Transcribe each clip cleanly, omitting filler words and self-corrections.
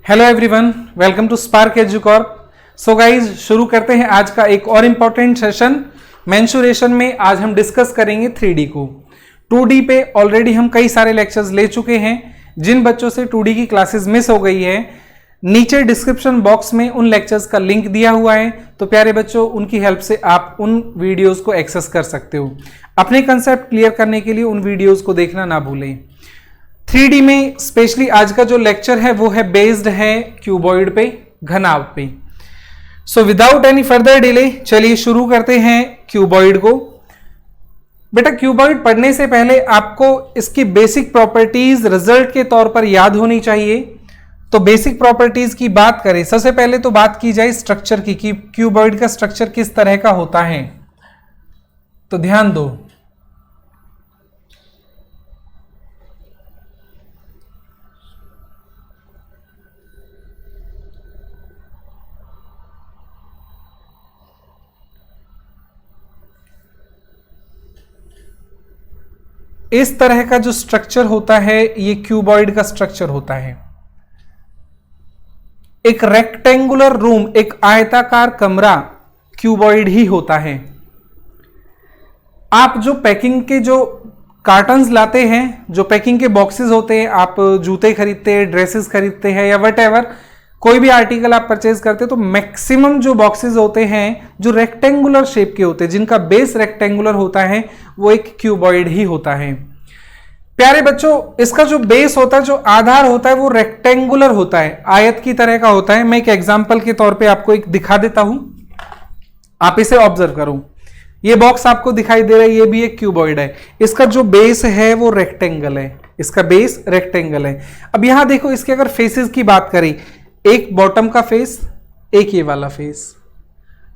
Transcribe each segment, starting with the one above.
Hello everyone, welcome to Spark Educorp. So guys, शुरू करते हैं आज का एक और इम्पॉर्टेंट सेशन मेंसुरेशन में। आज हम डिस्कस करेंगे 3D को। 2D पे ऑलरेडी हम कई सारे लेक्चर्स ले चुके हैं। जिन बच्चों से 2D की क्लासेस मिस हो गई है, नीचे डिस्क्रिप्शन बॉक्स में उन लेक्चर्स का लिंक दिया हुआ है, तो प्यारे बच्चों उनकी हेल्प से आप उन वीडियोस को एक्सेस कर सकते हो। अपने कंसेप्ट क्लियर करने के लिए उन वीडियोस को देखना ना भूलें। 3D में स्पेशली आज का जो लेक्चर है वो है बेस्ड है क्यूबॉइड पे, घनाभ पे। So without any further delay चलिए शुरू करते हैं क्यूबॉइड को। बेटा, क्यूबॉइड पढ़ने से पहले आपको इसकी बेसिक प्रॉपर्टीज रिजल्ट के तौर पर याद होनी चाहिए। तो बेसिक प्रॉपर्टीज की बात करें, सबसे पहले तो बात की जाए स्ट्रक्चर की कि क्यूबॉइड का स्ट्रक्चर किस तरह का होता है। तो ध्यान दो, इस तरह का जो स्ट्रक्चर होता है ये क्यूबॉइड का स्ट्रक्चर होता है। एक रेक्टेंगुलर रूम, एक आयताकार कमरा क्यूबॉइड ही होता है। आप जो पैकिंग के जो कार्टन्स लाते हैं, जो पैकिंग के बॉक्सेस होते हैं, आप जूते खरीदते हैं, ड्रेसेस खरीदते हैं या व्हाटएवर कोई भी आर्टिकल आप परचेज करते हैं, तो मैक्सिमम जो बॉक्सेस होते हैं जो रेक्टेंगुलर शेप के होते हैं, जिनका बेस रेक्टेंगुलर होता है, वो एक क्यूबॉइड ही होता है। प्यारे बच्चों, इसका जो बेस होता है, जो आधार होता है, वो रेक्टेंगुलर होता है, आयत की तरह का होता है। मैं एक एग्जांपल के तौर पे आपको एक दिखा देता हूं, आप इसे ऑब्जर्व करो। ये बॉक्स आपको दिखाई दे रहा है, ये भी एक क्यूबॉइड है। इसका जो बेस है वो रेक्टेंगल है, इसका बेस रेक्टेंगल है। अब यहां देखो, इसके अगर फेसेस की बात करें, एक बॉटम का फेस, एक ये वाला फेस,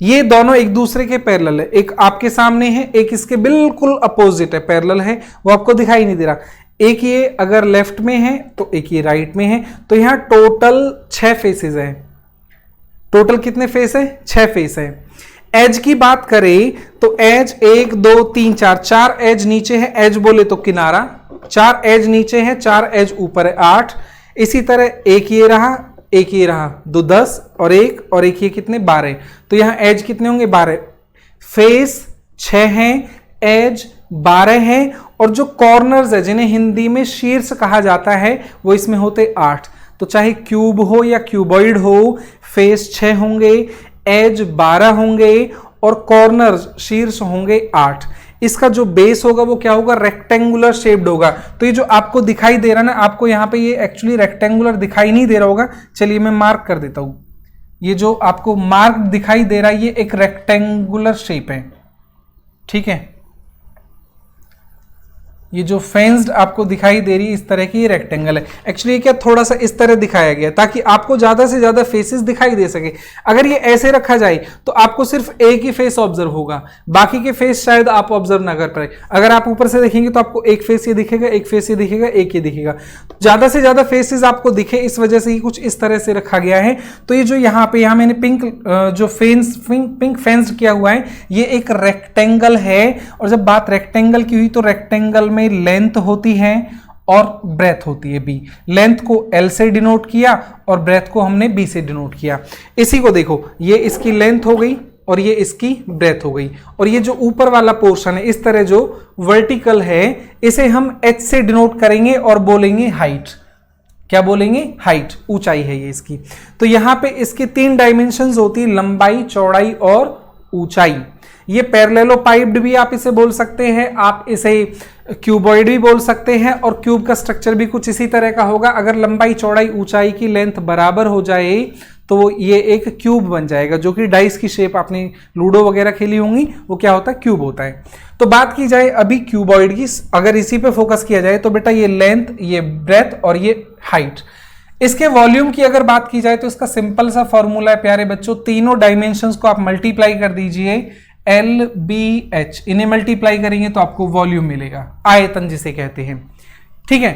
ये दोनों एक दूसरे के पैरेलल है। एक आपके सामने है, एक इसके बिल्कुल अपोजिट है, पैरेलल है, वो आपको दिखाई नहीं दे रहा। एक ये अगर लेफ्ट में है तो एक ये राइट में है, तो यहां टोटल 6 फेसेस है। टोटल कितने फेस है? 6 फेस है। एज की बात करें तो एज 1 2 3 4 एज नीचे है, एज बोले तो किनारा। 4 एज नीचे है, 4 एज ऊपर है, 8। इसी तरह एक ये रहा, एक ये रहा, 2 10 और एक ये कितने? 12। तो यहां एज कितने होंगे? 12। फेस 6 हैं, एज 12 है, और जो कॉर्नर्स है जिन्हें हिंदी में शीर्ष कहा जाता है वो इसमें होते 8। तो चाहे क्यूब हो या क्यूबॉइड हो, फेस 6 होंगे, एज 12 होंगे और कॉर्नर्स शीर्ष होंगे 8। इसका जो बेस होगा वो क्या होगा? रेक्टेंगुलर शेप्ड होगा। तो ये जो आपको दिखाई दे रहा है ना, आपको यहां पे ये एक्चुअली रेक्टेंगुलर दिखाई नहीं दे रहा होगा। चलिए मैं मार्क कर देता हूं। ये जो आपको मार्क दिखाई दे रहा है ये एक रेक्टेंगुलर शेप है, ठीक है। ये जो फेंस्ड आपको दिखाई दे रही है इस तरह की, ये रेक्टेंगल है। एक्चुअली क्या थोड़ा सा इस तरह दिखाया गया ताकि आपको ज्यादा से ज्यादा फेसेस दिखाई दे सके। अगर ये ऐसे रखा जाए तो आपको सिर्फ एक ही फेस ऑब्जर्व होगा, बाकी के फेस शायद आप ऑब्जर्व ना कर पाए। अगर आप ऊपर से देखेंगे तो आपको एक फेस ये दिखेगा, एक फेस ये दिखेगा, एक ये दिखेगा। तो ज्यादा से ज्यादा फेसेस आपको दिखे इस वजह से ही कुछ इस तरह से रखा गया है। तो ये जो यहाँ मैंने पिंक जो पिंक फेंस्ड किया हुआ है, ये एक रेक्टेंगल है। और जब बात रेक्टेंगल की हुई तो रेक्टेंगल में लेंथ होती है और ब्रेथ होती है बी। लेंथ को L से डिनोट किया और ब्रेथ को हमने B से डिनोट किया। इसी को देखो, ये इसकी लेंथ हो गई और ये इसकी ब्रेथ हो गई। और ये जो ऊपर वाला पोर्शन है इस तरह जो वर्टिकल है, इसे हम H से डिनोट करेंगे और बोलेंगे हाइट। क्या बोलेंगे? हाइट, ऊंचाई है ये इसकी। तो यहां पे इसकी 3 डायमेंशंस होती है, लंबाई, चौड़ाई और ऊंचाई। ये पैरेललोपाइप्ड भी आप इसे बोल सकते हैं, आप इसे क्यूबॉइड भी बोल सकते हैं, और क्यूब का स्ट्रक्चर भी कुछ इसी तरह का होगा। अगर लंबाई, चौड़ाई, ऊंचाई की लेंथ बराबर हो जाए तो ये एक क्यूब बन जाएगा, जो कि डाइस की शेप आपने लूडो वगैरह खेली होंगी, वो क्या होता है? क्यूब होता है। तो बात की जाए अभी क्यूबॉइड की, अगर इसी पे फोकस किया जाए तो बेटा ये लेंथ, ये ब्रेथ और ये हाइट। इसके वॉल्यूम की अगर बात की जाए तो इसका सिंपल सा फॉर्मूला है प्यारे बच्चों, तीनों डायमेंशंस को आप मल्टीप्लाई कर दीजिए, LBH, इन्हें मल्टीप्लाई करेंगे तो आपको वॉल्यूम मिलेगा, आयतन जिसे कहते हैं, ठीक है।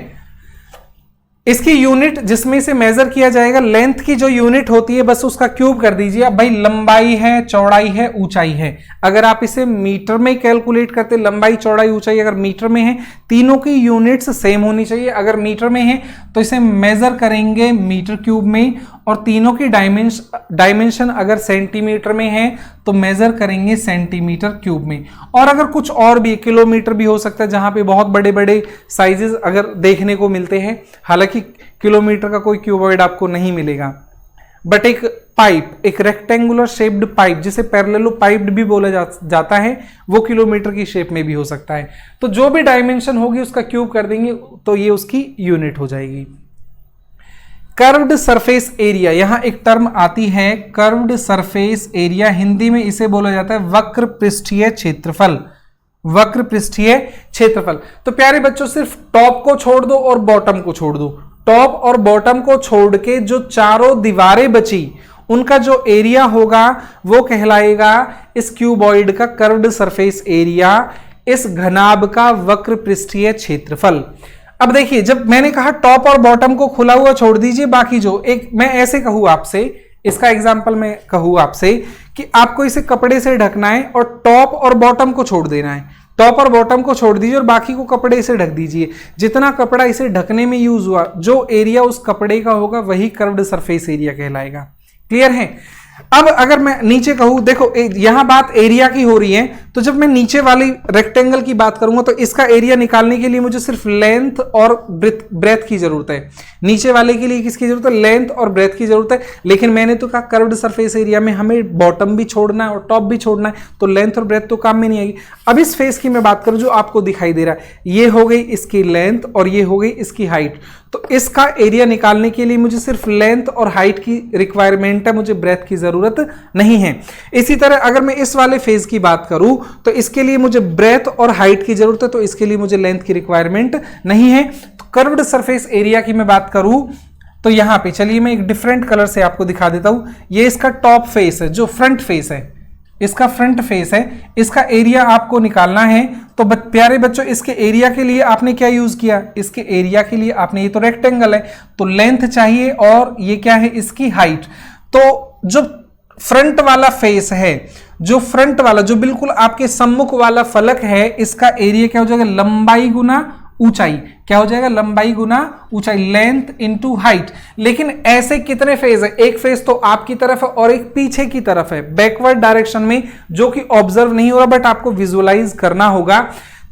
इसकी यूनिट जिसमें से मेजर किया जाएगा, लेंथ की जो यूनिट होती है बस उसका क्यूब कर दीजिए। अब भाई लंबाई है, चौड़ाई है, ऊंचाई है, अगर आप इसे मीटर में कैलकुलेट करते, लंबाई चौड़ाई ऊंचाई अगर मीटर में है, तीनों की यूनिट्स सेम होनी चाहिए। अगर मीटर में है तो इसे मेजर करेंगे मीटर क्यूब में, और तीनों की डायमेंशन अगर सेंटीमीटर में है तो मेजर करेंगे सेंटीमीटर क्यूब में। और अगर कुछ और भी, किलोमीटर भी हो सकता है, जहां पे बहुत बड़े बड़े साइजेस अगर देखने को मिलते हैं। हालांकि किलोमीटर का कोई क्यूबॉइड आपको नहीं मिलेगा, बट एक पाइप, एक रेक्टेंगुलर शेप्ड पाइप जिसे पैरेललो पाइप्ड भी बोला जाता है, वो किलोमीटर की शेप में भी हो सकता है। तो जो भी डायमेंशन होगी उसका क्यूब कर देंगे तो ये उसकी यूनिट हो जाएगी। कर्व्ड सरफेस एरिया, यहां एक टर्म आती है कर्व्ड सरफेस एरिया, हिंदी में इसे बोला जाता है वक्र पृष्ठीय क्षेत्रफल। वक्र पृष्ठीय क्षेत्रफल। तो प्यारे बच्चों सिर्फ टॉप को छोड़ दो और बॉटम को छोड़ दो। टॉप और बॉटम को छोड़ के जो चारों दीवारें बची उनका जो एरिया होगा वो कहलाएगा इस क्यूबॉइड का कर्व्ड सरफेस एरिया, इस घनाभ का वक्र पृष्ठीय क्षेत्रफल। अब देखिए, जब मैंने कहा टॉप और बॉटम को खुला हुआ छोड़ दीजिए, बाकी जो एक मैं ऐसे कहूं आपसे, इसका एग्जांपल मैं कहूं आपसे कि आपको इसे कपड़े से ढकना है और टॉप और बॉटम को छोड़ देना है। टॉप और बॉटम को छोड़ दीजिए और बाकी को कपड़े से ढक दीजिए। जितना कपड़ा इसे ढकने में यूज हुआ, जो एरिया उस कपड़े का होगा वही कर्व्ड सरफेस एरिया कहलाएगा। क्लियर है? अब अगर मैं नीचे कहूं, देखो यहां बात एरिया की हो रही है, तो जब मैं नीचे वाली रेक्टेंगल की बात करूंगा तो इसका एरिया निकालने के लिए मुझे सिर्फ लेंथ और ब्रेथ की जरूरत है। नीचे वाले के लिए किसकी जरूरत है? लेंथ और ब्रेथ की जरूरत है। लेकिन मैंने तो कहा कर्व्ड सरफेस एरिया में हमें बॉटम भी छोड़ना है और टॉप भी छोड़ना है, तो लेंथ और ब्रेथ तो काम में नहीं आएगी। अब इस फेस की मैं बात करूं जो आपको दिखाई दे रहा है, ये हो गई इसकी लेंथ और ये हो गई इसकी हाइट। तो इसका एरिया निकालने के लिए मुझे सिर्फ लेंथ और हाइट की रिक्वायरमेंट है, मुझे ब्रेथ की जरूरत नहीं है। इसी तरह अगर मैं इस वाले फेज की बात करूं तो इसके लिए मुझे ब्रेथ और हाइट की जरूरत है, तो इसके लिए मुझे लेंथ की रिक्वायरमेंट नहीं है। तो कर्व्ड सरफेस एरिया की मैं बात करूं तो यहां पे चलिए मैं एक डिफरेंट कलर से आपको दिखा देता हूं। ये इसका टॉप फेस है, जो फ्रंट फेस है, इसका फ्रंट फेस है, इसका एरिया आपको निकालना है। तो प्यारे बच्चों इसके एरिया के लिए आपने क्या यूज किया? इसके एरिया के लिए आपने, ये तो रेक्टेंगल है तो लेंथ चाहिए और ये क्या है? इसकी हाइट। तो जो फ्रंट वाला फेस है, जो फ्रंट वाला, जो बिल्कुल आपके सम्मुख वाला फलक है, इसका एरिया क्या हो जाएगा? लंबाई गुना ऊंचाई। क्या हो जाएगा? लंबाई गुना ऊंचाई, लेंथ इनटू हाइट। लेकिन ऐसे कितने फेज है? एक फेज तो आपकी तरफ है और एक पीछे की तरफ है, बैकवर्ड डायरेक्शन में, जो कि ऑब्जर्व नहीं हो रहा बट आपको विजुअलाइज करना होगा।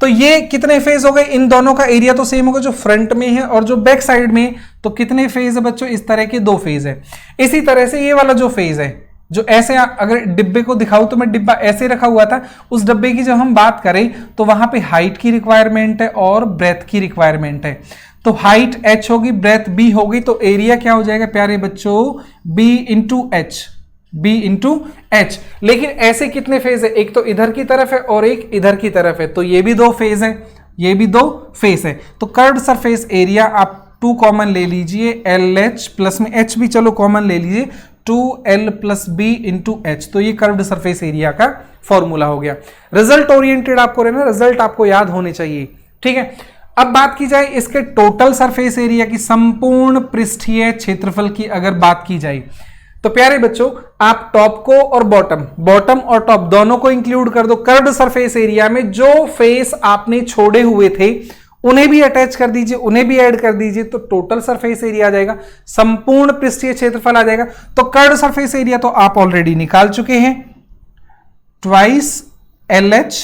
तो ये कितने फेज हो गए? इन दोनों का एरिया तो सेम होगा, जो फ्रंट में है और जो बैक साइड में। तो कितने फेज है बच्चों? इस तरह के 2 फेज है। इसी तरह से ये वाला जो फेज है, जो ऐसे अगर डिब्बे को दिखाऊं तो मैं डिब्बा ऐसे रखा हुआ था, उस डब्बे की जब हम बात करें तो वहां पे हाइट की रिक्वायरमेंट है और ब्रेथ की रिक्वायरमेंट है। तो हाइट h होगी, ब्रेथ b होगी, तो एरिया क्या हो जाएगा प्यारे बच्चों? b into H, b into H. लेकिन ऐसे कितने फेज है? एक तो इधर की तरफ है और एक इधर की तरफ है, तो ये भी 2 फेज है, ये भी 2 फेस है। तो कर्व्ड सरफेस एरिया आप 2 कॉमन ले लीजिए, एल एच प्लस में एच भी चलो कॉमन ले लीजिए, 2l plus B into H. तो ये कर्व्ड सरफेस एरिया का फॉर्मूला हो गया। रिजल्ट ओरिएंटेड आपको रहना, रिजल्ट आपको याद होने चाहिए, ठीक है। अब बात की जाए इसके टोटल सरफेस एरिया की, संपूर्ण पृष्ठीय क्षेत्रफल की अगर बात की जाए तो प्यारे बच्चों आप टॉप को और बॉटम और टॉप दोनों को इंक्लूड कर दो। कर्व्ड सरफेस एरिया में जो फेस आपने छोड़े हुए थे उन्हें भी अटैच कर दीजिए, उन्हें भी ऐड कर दीजिए, तो टोटल सरफेस एरिया आ जाएगा, संपूर्ण पृष्ठीय क्षेत्रफल आ जाएगा। तो कर्व्ड सरफेस एरिया तो आप ऑलरेडी निकाल चुके हैं, twice LH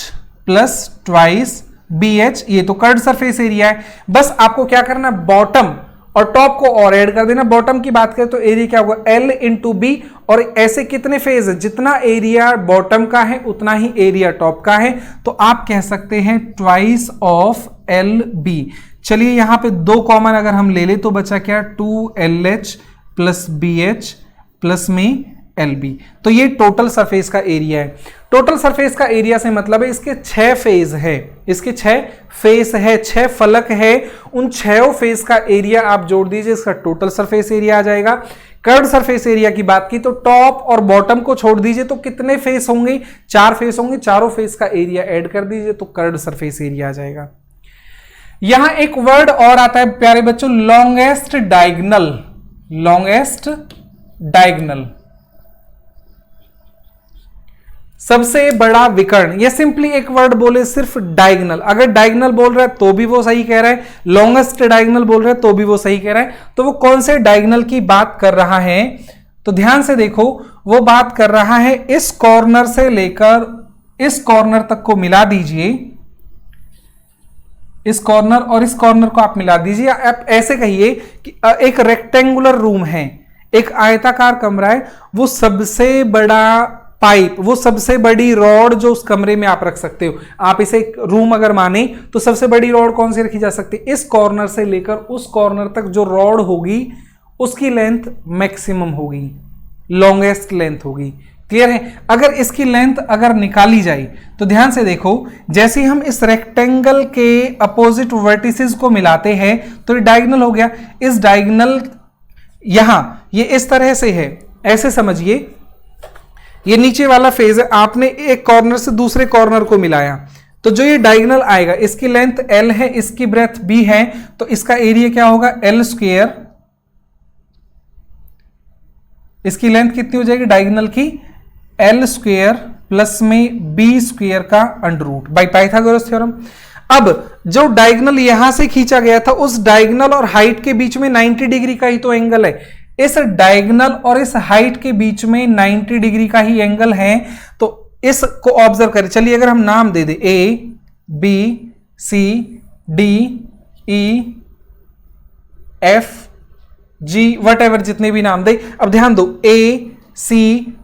plus twice BH, ये तो कर्व्ड सरफेस एरिया है। बस आपको क्या करना, बॉटम और टॉप को और ऐड कर देना। बॉटम की बात करें तो एरिया क्या होगा? L इंटू बी, और ऐसे कितने फेज है? जितना एरिया बॉटम का है उतना ही एरिया टॉप का है, तो आप कह सकते हैं ट्वाइस ऑफ LB। चलिए यहां पे 2 कॉमन अगर हम ले ले तो बचा क्या? 2LH प्लस BH प्लस में LB। तो ये टोटल सरफेस का एरिया है। टोटल सरफेस का एरिया से मतलब है इसके 6 फेज है, इसके 6 फेस है, 6 फलक है, उन 6 फेस का एरिया आप जोड़ दीजिए, इसका टोटल सरफेस एरिया आ जाएगा। कर्व्ड सरफेस एरिया की बात की तो टॉप और बॉटम को छोड़ दीजिए, तो कितने फेस होंगे? 4 फेस होंगे, चारों फेस का एरिया ऐड कर दीजिए तो कर्व्ड सरफेस एरिया आ जाएगा। यहां एक वर्ड और आता है प्यारे बच्चों, लॉन्गेस्ट डायगनल। लॉन्गेस्ट डायगनल, सबसे बड़ा विकर्ण। ये सिंपली एक वर्ड बोले सिर्फ डायगनल, अगर डायगनल बोल रहा है तो भी वो सही कह रहा है, लॉन्गेस्ट डायगनल बोल रहा है तो भी वो सही कह रहा है। तो वो कौन से डायगनल की बात कर रहा है, तो ध्यान से देखो, वो बात कर रहा है इस कॉर्नर से लेकर इस कॉर्नर तक को मिला दीजिए, इस कॉर्नर और इस कॉर्नर को आप मिला दीजिए। आप ऐसे कहिए कि एक रेक्टेंगुलर रूम है, एक आयताकार कमरा है, वो सबसे बड़ा पाइप, वो सबसे बड़ी रॉड जो उस कमरे में आप रख सकते हो, आप इसे एक रूम अगर माने तो सबसे बड़ी रॉड कौन सी रखी जा सकती है, इस कॉर्नर से लेकर उस कॉर्नर तक जो रॉड होगी उसकी लेंथ मैक्सिमम होगी, लॉन्गेस्ट लेंथ होगी। क्लियर है? अगर इसकी लेंथ अगर निकाली जाए तो ध्यान से देखो, जैसे ही हम इस रेक्टेंगल के अपोजिट वर्टिसेस को मिलाते हैं तो ये डायगोनल हो गया। इस डायगोनल यहां ये इस तरह से है, ऐसे समझिए, ये नीचे वाला फेज है, आपने एक कॉर्नर से दूसरे कॉर्नर को मिलाया तो जो ये डायगोनल आएगा, इसकी लेंथ L है, इसकी ब्रेथ B है, तो इसका एरिया क्या होगा, L स्क्वायर। इसकी लेंथ कितनी हो जाएगी डायगोनल की, L स्क्वायर प्लस में B स्क्वायर का under root by Pythagoras theorem. अब जो डायगोनल यहां से खींचा गया था, उस डायगोनल और हाइट के बीच में 90 डिग्री का ही तो एंगल है, इस डायगोनल और इस हाइट के बीच में 90 डिग्री का ही एंगल है। तो इसको ऑब्जर्व करें, चलिए अगर हम नाम दे दे A B C D E F G what जितने भी नाम दे। अब ध्यान दो, A C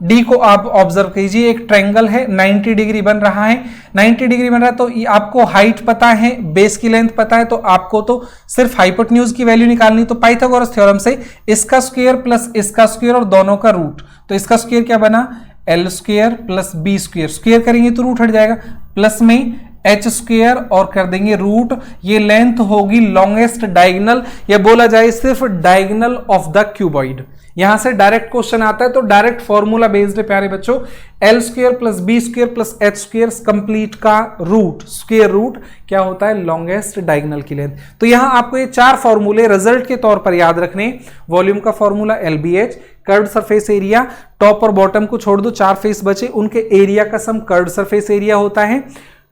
D को आप ऑब्जर्व कीजिए, एक ट्रायंगल है, 90 डिग्री बन रहा है, 90 डिग्री बन रहा है, तो आपको हाइट पता है, बेस की लेंथ पता है, तो आपको तो सिर्फ हाइपोटेन्यूज की वैल्यू निकालनी। तो पाइथागोरस थ्योरम से इसका स्क्वायर प्लस इसका स्क्वायर और दोनों का रूट, तो इसका स्क्वायर क्या बना, L square plus B square, square करेंगे तो रूट हट जाएगा, प्लस में H स्क्वायर और कर देंगे रूट, ये लेंथ होगी लॉन्गेस्ट डायगोनल, या बोला जाए सिर्फ डायगोनल ऑफ द क्यूबॉइड। यहां से डायरेक्ट क्वेश्चन आता है तो डायरेक्ट फॉर्मूला बेस्ड है प्यारे बच्चों, L square plus B square plus H square complete का रूट, स्क्वायर रूट क्या होता है, लॉन्गेस्ट डायगोनल की लेंथ। तो यहां आपको ये चार फॉर्मूले रिजल्ट के तौर पर याद रखने, वॉल्यूम का formula LBH, curved surface area, top और बॉटम को छोड़ दो, चार फेस बचे, उनके एरिया का सम कर्व्ड सरफेस एरिया होता है,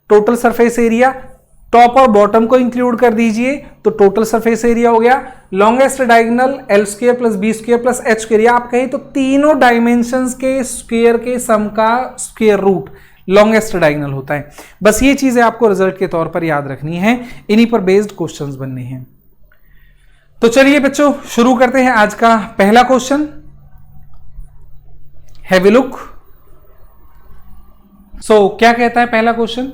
टोटल सरफेस एरिया, टॉप और बॉटम को इंक्लूड कर दीजिए तो टोटल सरफेस एरिया हो गया, longest diagonal L square plus B square plus H square, या आप कहें तो तीनों डायमेंशंस के स्क्वायर के सम का स्क्वायर रूट लॉन्गेस्ट डायगोनल होता है। बस ये चीजें आपको रिजल्ट के तौर पर याद रखनी है, इन्हीं पर बेस्ड क्वेश्चंस बनने हैं। तो चलिए बच्चों शुरू करते हैं आज का पहला क्वेश्चन, हैव अ लुक। सो क्या कहता है पहला question,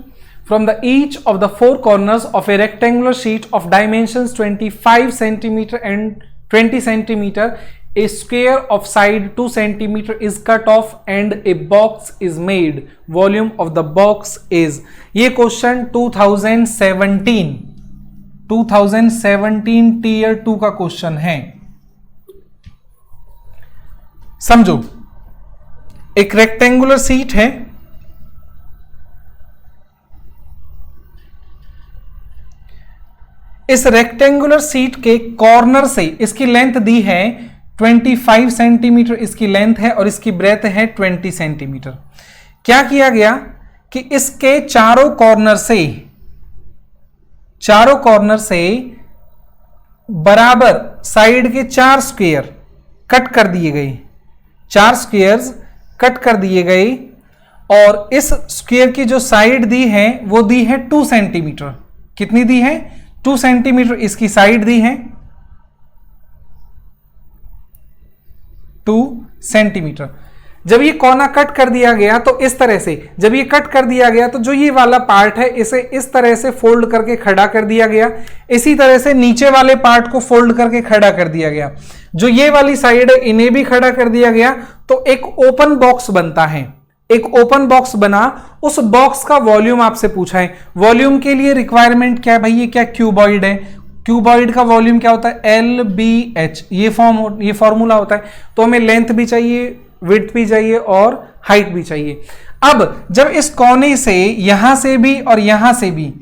from the each of the four corners of a rectangular sheet of dimensions 25 cm and 20 cm, a square of side 2 cm is cut off and a box is made. Volume of the box is, ये question 2017 tier 2 का question है। समझो, एक rectangular seat है, इस rectangular seat के corner से इसकी लेंथ दी है 25 सेंटीमीटर, इसकी लेंथ है और इसकी ब्रेथ है 20 सेंटीमीटर। क्या किया गया कि इसके चारों कॉर्नर से बराबर साइड के चार स्क्वायर कट कर दिए गए, चार स्क्वायर्स कट कर दिए गए, और इस स्क्वायर की जो साइड दी है वो दी है 2 सेंटीमीटर। कितनी दी है, 2 सेंटीमीटर इसकी साइड दी है, 2 सेंटीमीटर। जब ये कोना कट कर दिया गया तो इस तरह से, जब ये कट कर दिया गया तो जो ये वाला पार्ट है इसे इस तरह से फोल्ड करके खड़ा कर दिया गया, इसी तरह से नीचे वाले पार्ट को फोल्ड करके खड़ा कर दिया गया, जो ये वाली साइड है इन्हें भी खड़ा कर दिया गया, तो एक ओपन बॉक्स बनता है। एक ओपन बॉक्स बना, उस बॉक्स का वॉल्यूम आपसे पूछा है। वॉल्यूम के लिए रिक्वायरमेंट क्या है भाई, ये क्या क्यूबॉइड है, क्यूबॉइड का वॉल्यूम क्या होता है, LBH, ये फॉर्मूला होता है। तो हमें लेंथ भी चाहिए, विड्थ भी चाहिए और हाइट भी चाहिए। अब जब इस कोने से यहां से भी और यहां से भी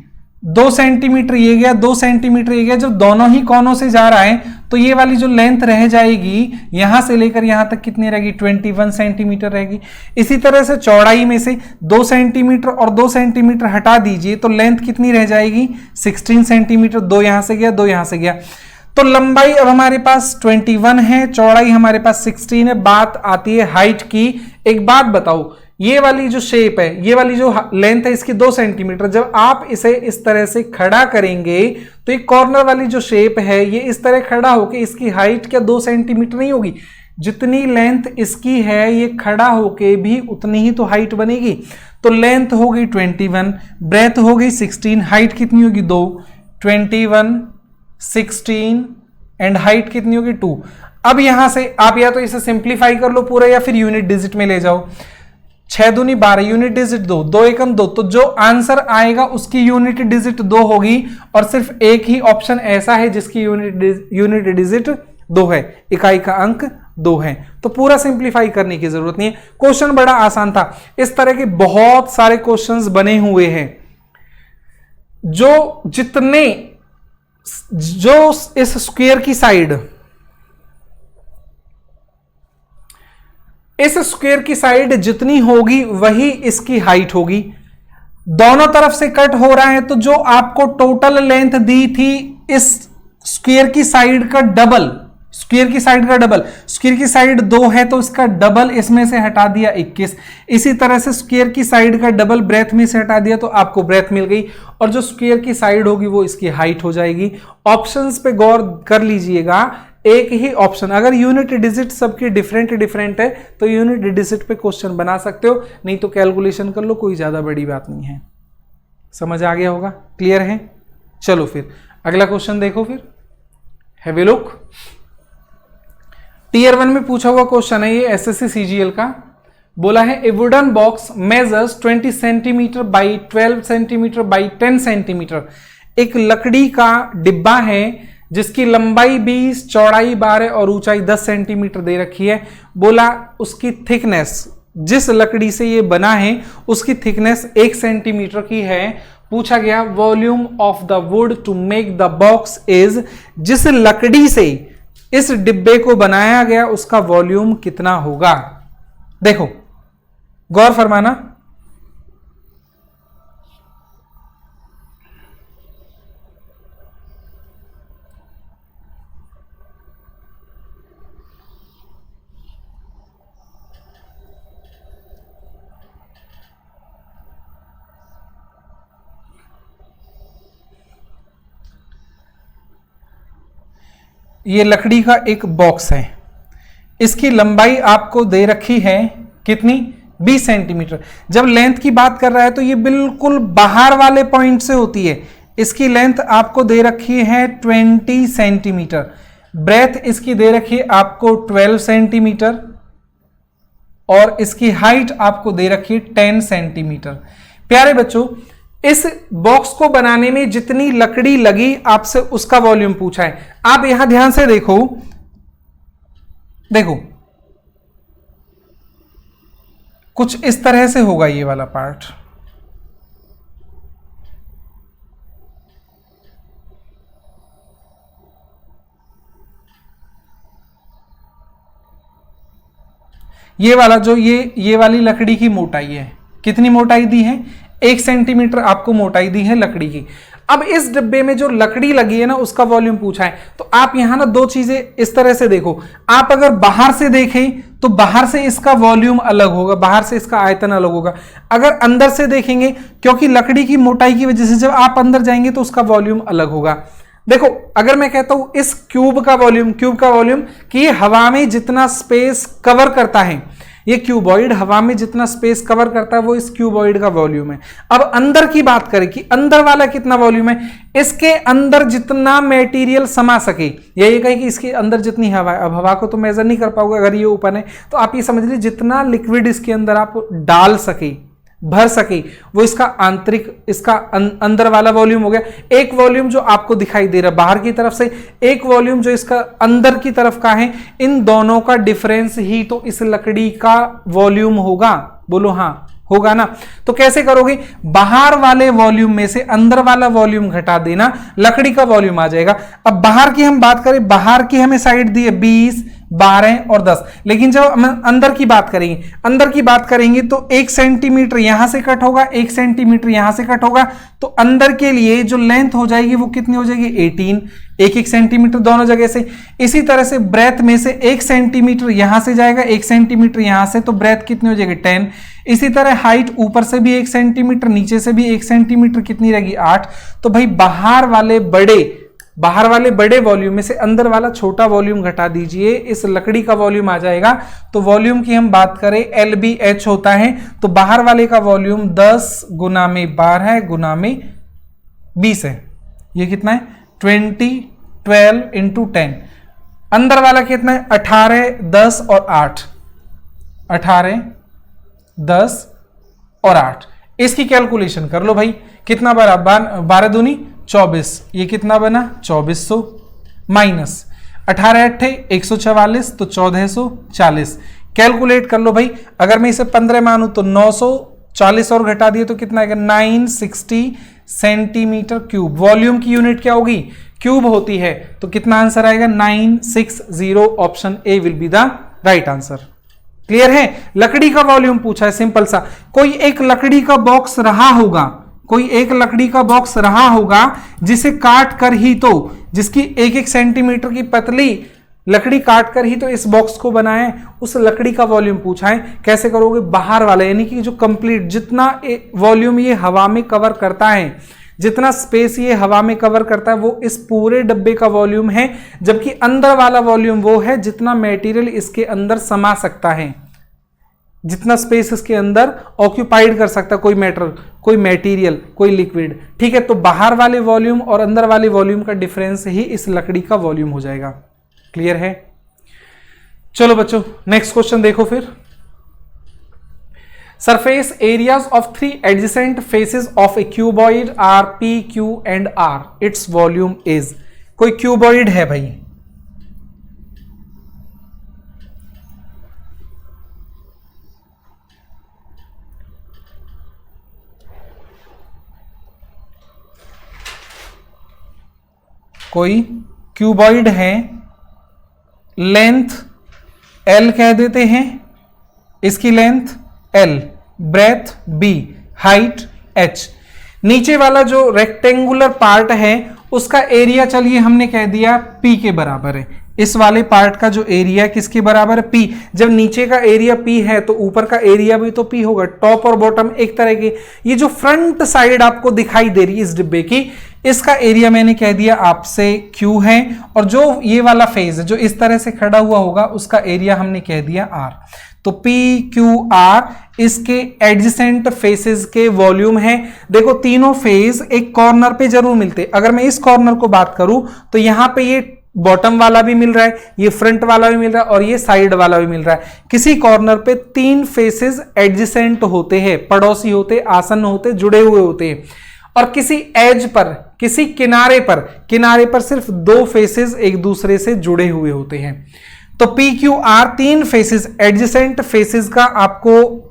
2 सेंटीमीटर ये गया, 2 सेंटीमीटर ये गया। जब दोनों ही कोनों से जा रहा है तो ये वाली जो लेंथ रह जाएगी यहां से लेकर यहां तक कितनी रहेगी, 21 सेंटीमीटर रहेगी। इसी तरह से चौड़ाई में से 2 सेंटीमीटर और 2 सेंटीमीटर हटा दीजिए तो लेंथ कितनी रह जाएगी, 16 सेंटीमीटर। 2 यहां से गया, 2 यहां से गया, तो लंबाई अब हमारे पास 21 है, चौड़ाई हमारे पास 16 है। बात आती है हाइट की। एक बात बताओ, ये वाली जो शेप है, ये वाली जो लेंथ है इसकी 2 सेंटीमीटर, जब आप इसे इस तरह से खड़ा करेंगे तो एक कॉर्नर वाली जो शेप है ये इस तरह खड़ा होके इसकी हाइट क्या 2 सेंटीमीटर नहीं होगी? जितनी लेंथ इसकी है ये खड़ा होके भी उतनी ही तो हाइट बनेगी। तो लेंथ हो गई 21, ब्रेथ हो गई 16, हाइट कितनी होगी 2, 21 16 एंड हाइट कितनी होगी 2। अब यहां से आप या तो इसे सिंप्लीफाई कर लो पूरा या फिर यूनिट डिजिट में ले जाओ। 6 दूनी 12, यूनिट डिजिट 2, 2 एकम 2, तो जो आंसर आएगा उसकी यूनिट डिजिट 2 होगी और सिर्फ एक ही ऑप्शन ऐसा है जिसकी यूनिट डिजिट 2 है, इकाई का अंक 2 है। तो पूरा सिंप्लीफाई करने की जरूरत नहीं है, क्वेश्चन बड़ा आसान था। इस तरह के बहुत सारे क्वेश्चंस बने हुए हैं जो इस स्क्वायर की साइड, इस स्क्वायर की साइड जितनी होगी वही इसकी हाइट होगी। दोनों तरफ से कट हो रहा है तो जो आपको टोटल लेंथ दी थी इस स्क्वायर की साइड का डबल, स्क्वायर की साइड का डबल, स्क्वायर की साइड 2 है तो इसका डबल इसमें से हटा दिया 21। इसी तरह से स्क्वायर की साइड का डबल ब्रेथ में से हटा दिया तो आपको ब्रेथ मिल गई और जो स्क्वायर की साइड होगी वो इसकी हाइट हो जाएगी। ऑप्शंस पे गौर कर लीजिएगा, एक ही ऑप्शन, अगर यूनिट डिजिट सबकी डिफरेंट है तो यूनिट डिजिट पे क्वेश्चन बना सकते हो, नहीं तो कैलकुलेशन कर लो, कोई ज्यादा बड़ी बात नहीं है। समझ आ गया होगा, क्लियर है? चलो फिर अगला क्वेश्चन देखो, फिर हैव ए लुक। टीयर 1 में पूछा हुआ क्वेश्चन है ये एसएससी सीजीएल का। बोला है ए wooden box measures 20 centimetre by 12 centimetre by 10 centimetre. एक लकड़ी का डिब्बा है जिसकी लंबाई 20, चौड़ाई 12 और ऊंचाई 10 सेंटीमीटर दे रखी है। बोला उसकी थिकनेस, जिस लकड़ी से ये बना है उसकी थिकनेस 1 सेंटीमीटर की है। पूछा गया volume of the wood to make the box is, जिस लकड़ी से इस डिब्बे को बनाया गया उसका वॉल्यूम कितना होगा। देखो गौर फरमाना, ये लकड़ी का एक बॉक्स है, इसकी लंबाई आपको दे रखी है कितनी, 20 सेंटीमीटर। जब लेंथ की बात कर रहा है तो ये बिल्कुल बाहर वाले पॉइंट से होती है। इसकी लेंथ आपको दे रखी है 20 सेंटीमीटर, ब्रेथ इसकी दे रखी है आपको 12 सेंटीमीटर और इसकी हाइट आपको दे रखी है 10 सेंटीमीटर। प्यारे बच्चों, इस बॉक्स को बनाने में जितनी लकड़ी लगी आपसे उसका वॉल्यूम पूछा है। आप यहां ध्यान से देखो, देखो कुछ इस तरह से होगा ये वाला पार्ट। ये वाला जो ये वाली लकड़ी की मोटाई है, कितनी मोटाई दी है, 1 सेंटीमीटर आपको मोटाई दी है लकड़ी की। अब इस डिब्बे में जो लकड़ी लगी है ना उसका वॉल्यूम पूछा है। तो आप यहां ना 2 चीजें इस तरह से देखो। आप अगर बाहर से देखें तो बाहर से इसका वॉल्यूम अलग होगा, बाहर से इसका आयतन अलग होगा। अगर अंदर से देखेंगे, क्योंकि लकड़ी की मोटाई की वजह से जब आप अंदर जाएंगे तो उसका वॉल्यूम अलग होगा। देखो अगर मैं कहता हूं इस क्यूब का वॉल्यूम कि ये हवा में जितना स्पेस कवर करता है, ये क्यूबॉइड हवा में जितना स्पेस कवर करता है वो इस क्यूबॉइड का वॉल्यूम है। अब अंदर की बात करें कि अंदर वाला कितना वॉल्यूम है, इसके अंदर जितना मटेरियल समा सके, या ये कहें कि इसके अंदर जितनी हवा है। अब हवा को तो मेजर नहीं कर पाओगे अगर ये ओपन है, तो आप ये समझ लीजिए जितना लिक्विड इसके अंदर आप डाल सके, भर सके, वो इसका आंतरिक, इसका अंदर वाला वॉल्यूम हो गया। एक वॉल्यूम जो आपको दिखाई दे रहा है बाहर की तरफ से, एक वॉल्यूम जो इसका अंदर की तरफ का है, इन दोनों का डिफरेंस ही तो इस लकड़ी का वॉल्यूम होगा। बोलो हाँ होगा ना। तो कैसे करोगे, बाहर वाले वॉल्यूम में से अंदर वाला वॉल्यूम घटा देना, लकड़ी का वॉल्यूम आ जाएगा। अब बाहर की हम बात करें, बाहर की हमें साइड दी है 20, 12 और 10, लेकिन जब हम अंदर की बात करेंगे, अंदर की बात करेंगे तो 1 सेंटीमीटर यहां से कट होगा, 1 सेंटीमीटर यहां से कट होगा, तो अंदर के लिए जो लेंथ हो जाएगी वो कितनी हो जाएगी 18, 1 सेंटीमीटर दोनों जगह से। इसी तरह से ब्रेथ में से 1 सेंटीमीटर यहां से जाएगा, 1 सेंटीमीटर यहां से, तो ब्रेथ कितनी हो जाएगी 10। इसी तरह हाइट ऊपर से भी 1 सेंटीमीटर, नीचे से भी 1 सेंटीमीटर, कितनी रहेगी 8। तो भाई बाहर वाले बड़े वॉल्यूम में से अंदर वाला छोटा वॉल्यूम घटा दीजिए, इस लकड़ी का वॉल्यूम आ जाएगा। तो वॉल्यूम की हम बात करें LBH होता है, तो बाहर वाले का वॉल्यूम 10 गुना में 12 गुना में 20 है। ये कितना है 20, 12 इंटू 10। अंदर वाला कितना है 18, 10 और 8, 18, 10 और 8। इसकी कैलकुलेशन कर लो भाई, कितना बना 12 दूनी 24, ये कितना बना 2400 माइनस 18 8 144, तो 1440। कैलकुलेट कर लो भाई, अगर मैं इसे 15 मानूं तो 940 और घटा दिए तो कितना आएगा 960 सेंटीमीटर क्यूब। वॉल्यूम की यूनिट क्या होगी, क्यूब होती है, तो कितना आंसर आएगा 960। Option A will be the right answer. Clear है, लकड़ी का वॉल्यूम पूछा है, सिंपल सा। कोई एक लकड़ी का बॉक्स रहा होगा, कोई एक लकड़ी का बॉक्स रहा होगा जिसे काट कर ही, तो जिसकी 1-1 सेंटीमीटर की पतली लकड़ी काट कर ही तो इस बॉक्स को बनाए, उस लकड़ी का वॉल्यूम पूछा है। कैसे करोगे, बाहर वाला यानी कि जो कंप्लीट जितना वॉल्यूम ये हवा में कवर करता है, जितना स्पेस ये हवा में कवर करता है, वो इस पूरे डब्बे का वॉल्यूम है। जबकि अंदर वाला वॉल्यूम वो है जितना मटेरियल इसके अंदर समा सकता है, जितना स्पेस इसके अंदर ऑक्यूपाइड कर सकता है कोई मैटर, कोई मटेरियल, कोई लिक्विड। ठीक है, तो बाहर वाले वॉल्यूम और अंदर वाले वॉल्यूम का डिफरेंस ही इस लकड़ी का वॉल्यूम हो जाएगा। क्लियर है, चलो बच्चों नेक्स्ट क्वेश्चन देखो फिर। Surface areas of 3 adjacent faces of a cuboid are P, Q and R, its volume is. कोई क्यूबॉइड है भाई, कोई क्यूबॉइड है, लेंथ L कह देते हैं, इसकी length L, breadth B, height H। नीचे वाला जो रेक्टेंगुलर पार्ट है उसका एरिया चलिए हमने कह दिया P के बराबर है। इस वाले पार्ट का जो एरिया किसके बराबर है P। जब नीचे का एरिया P है तो ऊपर का एरिया भी तो P होगा। टॉप और बॉटम एक तरह के। ये जो फ्रंट साइड आपको दिखाई दे रही है इस डिब्बे की, इसका एरिया मैंने कह दिया आपसे Q है, और जो ये वाला फेज है जो इस तरह से खड़ा हुआ होगा उसका एरिया हमने कह दिया R। तो P, Q, R इसके एडजेसेंट फेसेस के वॉल्यूम है। देखो तीनों फेज एक कॉर्नर पे जरूर मिलते। अगर मैं इस कॉर्नर को बात करूं तो यहां पे ये बॉटम वाला भी मिल रहा है, ये फ्रंट वाला भी मिल रहा है और ये साइड वाला भी मिल रहा है। किसी कॉर्नर पे 3 फेसेस एडजेसेंट होते हैं, पड़ोसी होते, आसन्न होते, जुड़े हुए होते हैं। और किसी एज पर, किसी किनारे पर सिर्फ 2 फेसेस एक दूसरे से जुड़े हुए होते हैं। तो P, Q, R 3 faces, adjacent faces का आपको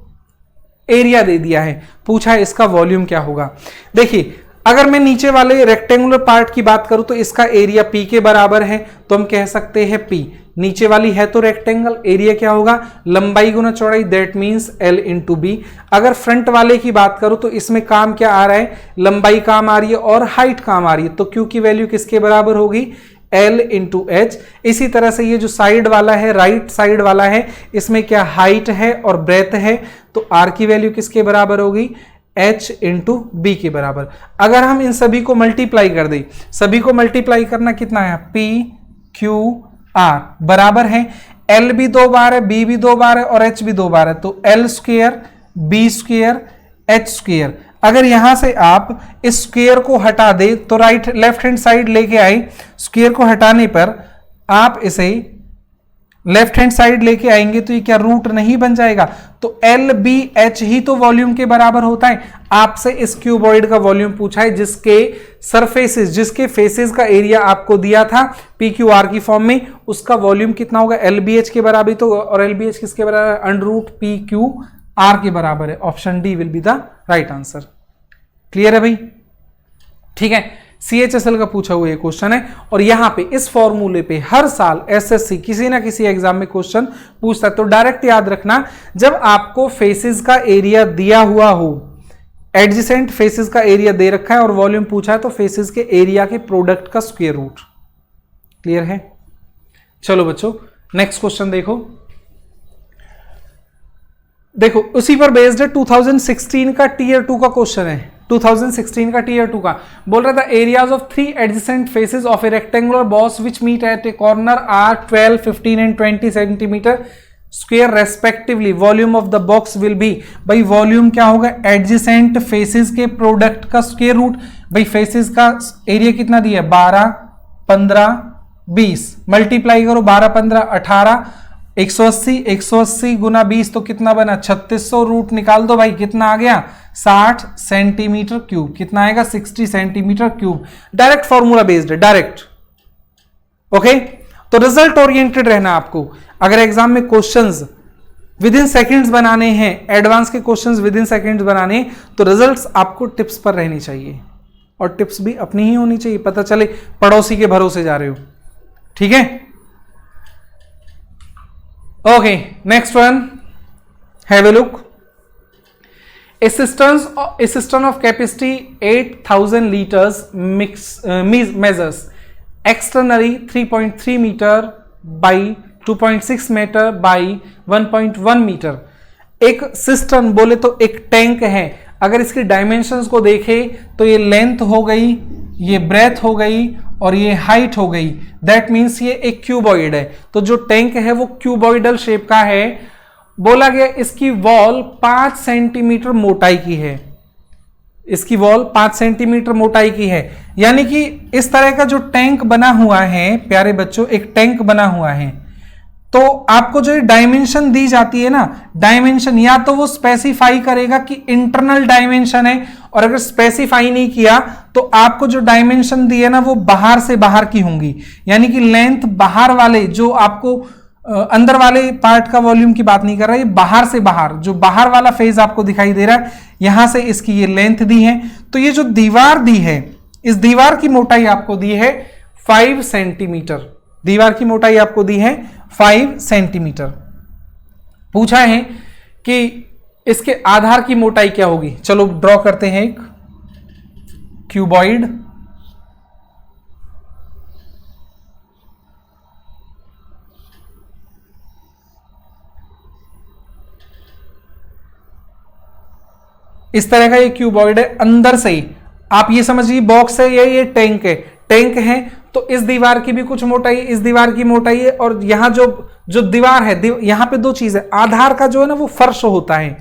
एरिया दे दिया है, पूछा है इसका वॉल्यूम क्या होगा। देखिए अगर मैं नीचे वाले रेक्टेंगुलर पार्ट की बात करूं तो इसका एरिया P के बराबर है, तो हम कह सकते हैं P। नीचे वाली है तो रेक्टेंगल, एरिया क्या होगा लंबाई गुना चौड़ाई, that means L into B। अगर फ्रंट वाले की बात करूं तो इसमें काम क्या आ रहा है, लंबाई काम आ रही है और हाइट काम आ रही है, तो Q की वैल्यू किसके बराबर होगी L इंटू H। इसी तरह से ये जो साइड वाला है, राइट साइड वाला है, इसमें क्या हाइट है और ब्रेथ है, तो R की वैल्यू किसके बराबर होगी H इंटू B के बराबर। अगर हम इन सभी को मल्टीप्लाई कर दें, सभी को मल्टीप्लाई करना कितना है P, Q, R बराबर है, L भी 2 बार है, B भी 2 बार है और H भी 2 बार है, तो L square, B square, H square. अगर यहां से आप इस स्क्वायर को हटा दे तो लेफ्ट हैंड साइड लेके आए, स्क्वायर को हटाने पर आप इसे लेफ्ट हैंड साइड लेके आएंगे तो ये क्या रूट नहीं बन जाएगा, तो LBH ही तो वॉल्यूम के बराबर होता है। आपसे इस क्यूबॉइड का वॉल्यूम पूछा है जिसके सरफेसेस, जिसके फेसेस का एरिया आपको दिया था PQR की फॉर्म में, उसका वॉल्यूम कितना होगा LBH के बराबर। तो और LBH किसके बराबर, अंडर रूट PQR R के बराबर है। Option D will be the right answer. Clear है भाई? ठीक है, CHSL का पूछा हुआ ये क्वेश्चन है और यहां पे इस फॉर्मूले पे हर साल SSC किसी ना किसी एग्जाम में क्वेश्चन पूछता है। तो डायरेक्ट याद रखना, जब आपको फेसेस का एरिया दिया हुआ हो, एडजेसेंट फेसेस का एरिया दे रखा है और वॉल्यूम पूछा है, तो फेसेस के एरिया के प्रोडक्ट का स्क्वायर रूट। क्लियर है? चलो बच्चों नेक्स्ट क्वेश्चन देखो उसी पर बेस्ड है। 2016 का टीयर 2 का क्वेश्चन है। 2016 का टीयर 2 का बोल रहा था areas of 3 adjacent faces of a rectangular box which meet at a corner are 12, 15 and 20 centimetre square respectively. Volume of the box will be. भाई वॉल्यूम क्या होगा? एडजेसेंट फेसेस के प्रोडक्ट का स्क्वायर रूट। भाई फेसेस का area कितना दिया है? 12, 15, 20। मल्टीप्लाई करो 12, 15, 18, 180, 180 गुना 20 तो कितना बना? 3600। रूट निकाल दो भाई, कितना आ गया? 60 सेंटीमीटर क्यूब। कितना आएगा? 60 centimetre cube. Direct formula based है, डायरेक्ट। ओके, तो रिजल्ट ओरिएंटेड रहना आपको। अगर एग्जाम में क्वेश्चंस विद इन सेकेंड्स बनाने हैं, एडवांस के क्वेश्चंस विद इन सेकेंड्स बनाने, तो रिजल्ट्स आपको टिप्स पर रहनी चाहिए और टिप्स भी अपनी ही होनी चाहिए, पता चले पड़ोसी के भरोसे जा रहे हो। ठीक है, okay next one, have a look. A cistern of capacity 8,000 liters measures externally 3.3 meter by 2.6 meter by 1.1 meter। एक सिस्टर्न बोले तो एक टैंक है। अगर इसकी डायमेंशंस को देखें तो ये लेंथ हो गई, ये ब्रेथ हो गई और ये हाइट हो गई। दैट मीन्स ये एक क्यूबॉइड है। तो जो टैंक है वो क्यूबॉइडल शेप का है। बोला गया इसकी वॉल 5 सेंटीमीटर मोटाई की है। इसकी वॉल 5 सेंटीमीटर मोटाई की है, यानी कि इस तरह का जो टैंक बना हुआ है प्यारे बच्चों, एक टैंक बना हुआ है। तो आपको जो डायमेंशन दी जाती है ना, डायमेंशन या तो वो स्पेसिफाई करेगा कि इंटरनल डायमेंशन है, और अगर स्पेसिफाई नहीं किया तो आपको जो डायमेंशन दी है ना वो बाहर से बाहर की होंगी। यानी कि लेंथ बाहर वाले, जो आपको अंदर वाले पार्ट का वॉल्यूम की बात नहीं कर रहा है, बाहर से बाहर, जो बाहर वाला फेज आपको दिखाई दे रहा है, यहां से इसकी ये लेंथ दी है। तो ये जो दीवार दी है, इस दीवार की मोटाई आपको दी है 5 सेंटीमीटर। दीवार की मोटाई आपको दी है 5 सेंटीमीटर। पूछा है कि इसके आधार की मोटाई क्या होगी। चलो ड्रॉ करते हैं एक क्यूबॉइड। इस तरह का ये क्यूबॉइड है। अंदर से ही आप ये समझिए बॉक्स है, ये टैंक है। टैंक है तो इस दीवार की भी कुछ मोटाई, इस दीवार की मोटाई है, और यहां जो दीवार है, यहां पे दो चीज है। आधार का जो है ना वो फर्श होता है,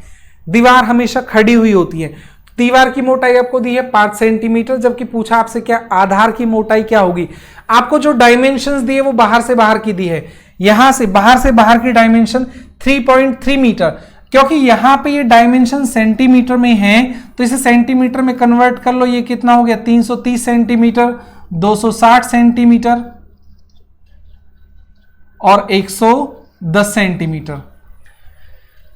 दीवार हमेशा खड़ी हुई होती है। दीवार की मोटाई आपको दी है 5 सेंटीमीटर, जबकि पूछा आपसे क्या आधार की मोटाई क्या होगी। आपको जो डायमेंशंस दिए वो बाहर से बाहर की दी है। यहां से बाहर की डायमेंशन 3.3 मीटर, क्योंकि यहां पे ये डायमेंशन सेंटीमीटर में है तो इसे सेंटीमीटर में कन्वर्ट कर लो। ये कितना हो गया? 330 सेंटीमीटर, 260 सेंटीमीटर और 110 सेंटीमीटर।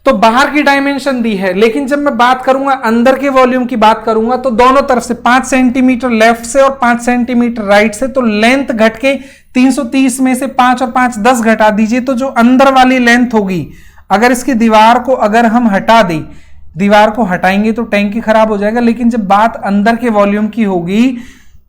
तो बाहर की डायमेंशन दी है, लेकिन जब मैं बात करूंगा अंदर के वॉल्यूम की बात करूंगा तो दोनों तरफ से 5 सेंटीमीटर लेफ्ट से और 5 सेंटीमीटर राइट से, तो लेंथ घट के 330 में से 5 और 5 10 घटा दीजिए, तो जो अंदर वाली लेंथ होगी, अगर इसकी दीवार को अगर हम हटा दें, दीवार को हटाएंगे तो टैंक ही खराब हो जाएगा, लेकिन जब बात अंदर के वॉल्यूम की होगी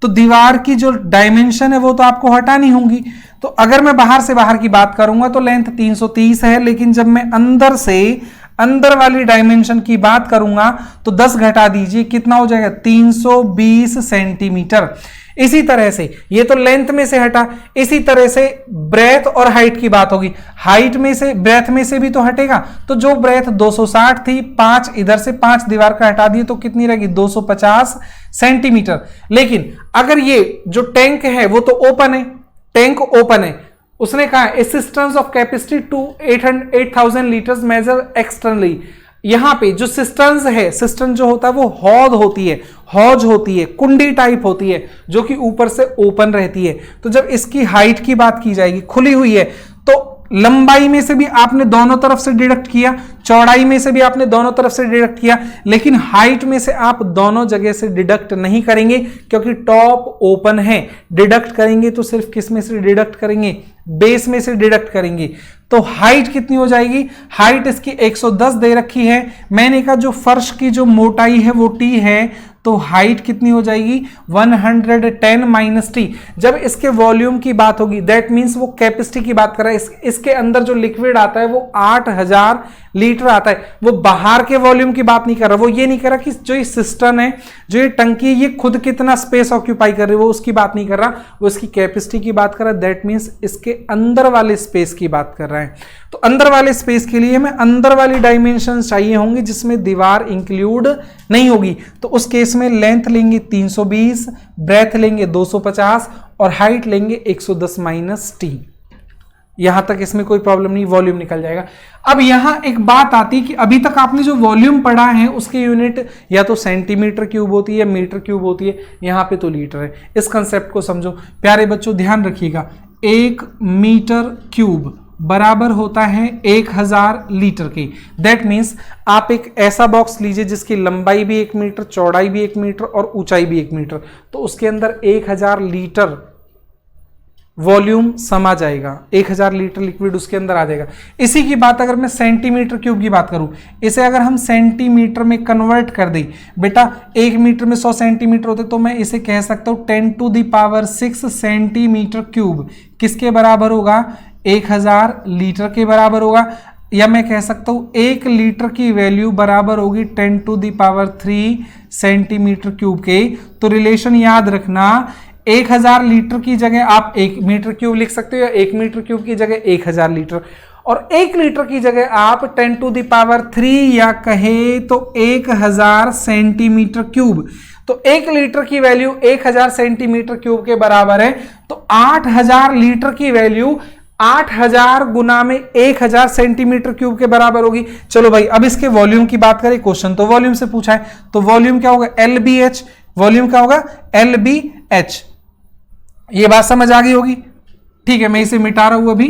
तो दीवार की जो डायमेंशन है वो तो आपको हटानी होगी। तो अगर मैं बाहर से बाहर की बात करूंगा तो लेंथ 330 है, लेकिन जब मैं अंदर से अंदर वाली डायमेंशन की बात करूंगा तो 10 घटा दीजिए, कितना हो जाएगा? 320 सेंटीमीटर। इसी तरह से ये तो लेंथ में से हटा, इसी तरह से ब्रेथ और हाइट की बात होगी। हाइट में से, ब्रेथ में से भी तो हटेगा, तो जो ब्रेथ 260 थी, 5 इधर से 5 दीवार का हटा दिए तो कितनी रहेगी? 250 सेंटीमीटर। लेकिन अगर ये जो टैंक है वो तो ओपन है, टैंक ओपन है, उसने कहा cisterns of capacity two 8,000 litres measure externally. यहां पे जो सिस्टर्न्स है, सिस्टर्न जो होता है वो हौज होती है, कुंडी टाइप होती है जो कि ऊपर से ओपन रहती है। तो जब इसकी हाइट की बात की जाएगी, खुली हुई है, तो लंबाई में से भी आपने दोनों तरफ से डिडक्ट किया, चौड़ाई में से भी आपने दोनों तरफ से डिडक्ट किया, लेकिन हाइट में से आप दोनों जगह से डिडक्ट नहीं करेंगे क्योंकि टॉप ओपन है। डिडक्ट करेंगे तो सिर्फ किस में से डिडक्ट करेंगे? बेस में से डिडक्ट करेंगे। तो हाइट कितनी हो जाएगी? हाइट इसकी 110 दे रखी है। मैंने कहा जो फर्श की जो मोटाई है वो टी है, तो हाइट कितनी हो जाएगी? 110 माइनस टी। जब इसके वॉल्यूम की बात होगी, दैट मींस वो कैपेसिटी की बात कर रहा है। इसके अंदर जो लिक्विड आता है वो 8000 लीटर आता है। वो बाहर के वॉल्यूम की बात नहीं कर रहा, वो ये नहीं कर रहा कि जो ये सिस्टम है, जो ये टंकी है, ये खुद कितना स्पेस ऑक्यूपाई कर रही है, वो उसकी बात नहीं कर रहा, वो इसकी कैपेसिटी की बात कर रहा है। दैट मींस इसके अंदर वाले स्पेस की बात कर रहा है। तो अंदर वाले स्पेस के लिए हमें अंदर वाली डायमेंशन चाहिए होंगी जिसमें दीवार इंक्लूड नहीं होगी। तो उस केस में लेंथ लेंगे 320, ब्रेथ लेंगे 250 और हाइट लेंगे 110 माइनस टी। यहां तक इसमें कोई प्रॉब्लम नहीं, वॉल्यूम निकल जाएगा। अब यहां एक बात आती है कि अभी तक आपने जो वॉल्यूम पढ़ा है उसकी यूनिट या तो सेंटीमीटर क्यूब होती है या मीटर क्यूब होती है, यहां पे तो लीटर है। इस कंसेप्ट को समझो प्यारे बच्चों, ध्यान रखिएगा। 1 मीटर क्यूब बराबर होता है 1000 लीटर के। दैट मीन्स आप एक ऐसा बॉक्स लीजिए जिसकी लंबाई भी 1 मीटर, चौड़ाई भी 1 मीटर और ऊंचाई भी 1 मीटर, तो उसके अंदर 1000 लीटर वॉल्यूम समा जाएगा, 1000 लीटर लिक्विड उसके अंदर आ जाएगा। इसी की बात अगर मैं सेंटीमीटर क्यूब की बात करूं, इसे अगर हम सेंटीमीटर में कन्वर्ट कर दें, बेटा 1 मीटर में 100 सेंटीमीटर होते, तो मैं इसे कह सकता हूं 10⁶ सेंटीमीटर क्यूब किसके बराबर होगा? 1000 लीटर के बराबर होगा। या मैं कह सकता हूं 1 लीटर की वैल्यू बराबर होगी 10⁻³ सेंटीमीटर क्यूब के। तो रिलेशन याद रखना, 1000 लीटर की जगह आप 1 मीटर क्यूब लिख सकते हो, या 1 मीटर क्यूब की जगह 1000 लीटर, और 1 लीटर की जगह आप 10⁻³ या कहे तो 1000 सेंटीमीटर क्यूब। तो 1 लीटर की वैल्यू 1000 सेंटीमीटर क्यूब के बराबर है, तो 8000 लीटर की वैल्यू 8000 गुना में 1000 सेंटीमीटर क्यूब के बराबर होगी। चलो भाई, अब इसके वॉल्यूम की बात करें, क्वेश्चन तो वॉल्यूम से पूछा है, तो वॉल्यूम क्या होगा? LBH। वॉल्यूम क्या होगा? LBH। ये बात समझ आ गई होगी? ठीक है, मैं इसे मिटा रहा हूं अभी।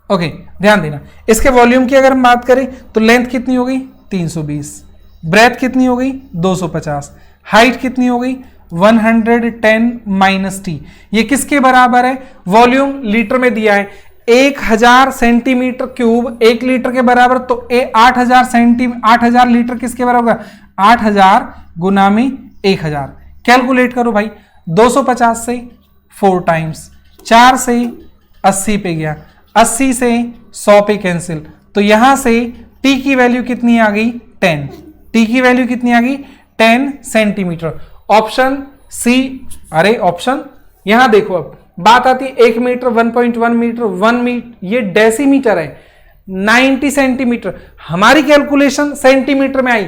ओके, ध्यान देना। इसके वॉल्यूम की अगर हम बात करें तो लेंथ कितनी हो गई? 320, ब्रेथ कितनी हो गई? 250, हाइट कितनी हो गई? 110 माइनस टी। ये किसके बराबर है? वॉल्यूम लीटर में दिया है, 1000 सेंटीमीटर क्यूब 1 लीटर के बराबर, तो 8000 लीटर किसके बराबर होगा? 8000 गुना में 1000। कैलकुलेट करो भाई, 250 से 4 टाइम्स, 4 से 80 पे गया, 80 से 100 पे कैंसिल, तो यहां से टी की वैल्यू कितनी आ गई? 10। टी की वैल्यू कितनी आ गई? 10 सेंटीमीटर। Option C. अरे ऑप्शन, यहां देखो, अब बात आती है 1 मीटर, 1.1 मीटर, 1 मीटर, ये डेसीमीटर है, 90 सेंटीमीटर। हमारी कैलकुलेशन सेंटीमीटर में आई।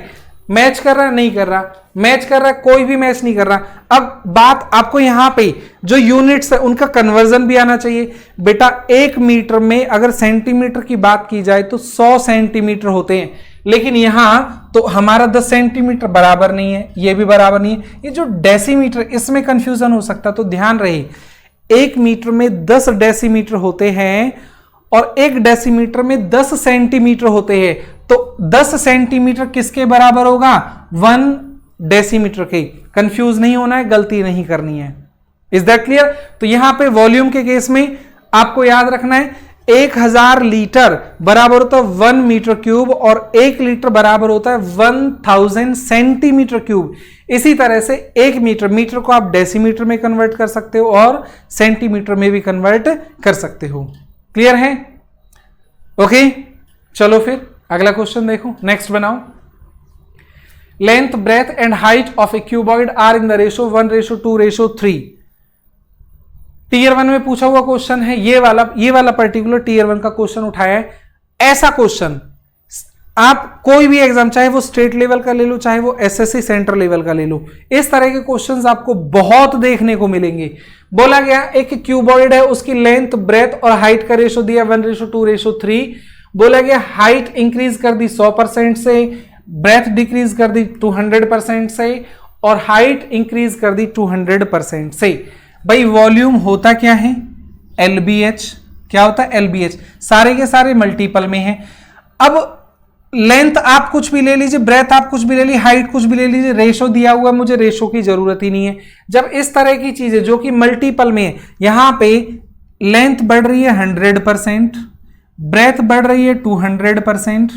मैच कर रहा है? नहीं कर रहा। मैच कर रहा है? कोई भी मैच नहीं कर रहा। अब बात आपको यहां पे जो यूनिट्स है उनका कन्वर्जन भी आना चाहिए। बेटा 1 मीटर में अगर सेंटीमीटर की बात की जाए तो 100 सेंटीमीटर होते हैं, लेकिन यहां तो हमारा 10 सेंटीमीटर बराबर नहीं है, ये भी बराबर नहीं है। ये जो डेसीमीटर, इसमें कंफ्यूजन हो सकता, तो ध्यान रहे, 1 मीटर में 10 डेसीमीटर होते हैं और 1 डेसीमीटर में 10 सेंटीमीटर होते हैं। तो 10 सेंटीमीटर किसके बराबर होगा? 1 डेसीमीटर के। कंफ्यूज नहीं होना है, गलती नहीं करनी है। Is that clear? तो यहां पे वॉल्यूम के केस में आपको याद रखना है 1000 लीटर बराबर होता है 1 मीटर क्यूब और 1 लीटर बराबर होता है 1000 सेंटीमीटर क्यूब। इसी तरह से 1 मीटर, मीटर को आप डेसीमीटर में कन्वर्ट कर सकते हो और सेंटीमीटर में भी कन्वर्ट कर सकते हो। क्लियर है? ओके, चलो फिर अगला क्वेश्चन देखो, नेक्स्ट बनाओ। Length, breadth and height of a cuboid are in the ratio 1:2:3। Tier 1 में पूछा हुआ क्वेश्चन है, ये वाला पर्टिकुलर टीयर 1 का क्वेश्चन उठाया है। ऐसा क्वेश्चन आप कोई भी एग्जाम, चाहे वो स्टेट लेवल का ले लो, चाहे वो एसएससी सेंटर लेवल का ले लो, इस तरह के क्वेश्चंस आपको बहुत देखने को मिलेंगे। बोला गया एक क्यूबॉइड है, उसकी लेंथ, ब्रेथ और हाइट का रेशो दिया 1:2:3। बोला गया हाइट इंक्रीज कर दी 100% से, ब्रेथ डिक्रीज कर दी 200% से, और हाइट इंक्रीज कर दी 200% से। भाई वॉल्यूम होता क्या है, LBH। क्या होता है, LBH। सारे के सारे मल्टीपल में है। अब लेंथ आप कुछ भी ले लीजिए, ब्रेथ आप कुछ भी ले लीजिए, हाइट कुछ भी ले लीजिए, रेशो दिया हुआ है, मुझे रेशो की जरूरत ही नहीं है। जब इस तरह की चीजें जो कि मल्टीपल में है, यहां पे लेंथ बढ़ रही है 100%, ब्रेथ बढ़ रही है 200%,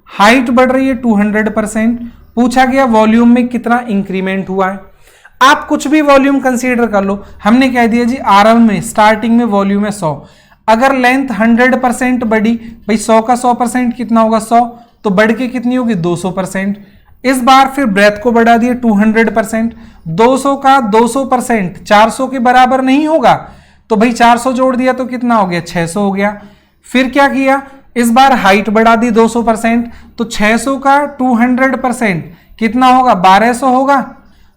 हाइट बढ़ रही है 200%, पूछा गया वॉल्यूम में कितना इंक्रीमेंट हुआ है। आप कुछ भी वॉल्यूम कंसीडर कर लो, हमने कह दिया जी आरंभ में स्टार्टिंग में वॉल्यूम है 100, अगर लेंथ 100% बढ़ी, भाई 100 का 100% कितना होगा 100, तो बढ़ के कितनी होगी 200%। इस बार फिर ब्रेथ को बढ़ा दिया 200%, 200 का 200% 400 के बराबर नहीं होगा, तो भाई 400 जोड़ दिया तो कितना हो गया 600 हो गया। फिर क्या किया, इस बार हाइट बढ़ा दी 200%, तो 600 का 200% कितना होगा 1200 होगा,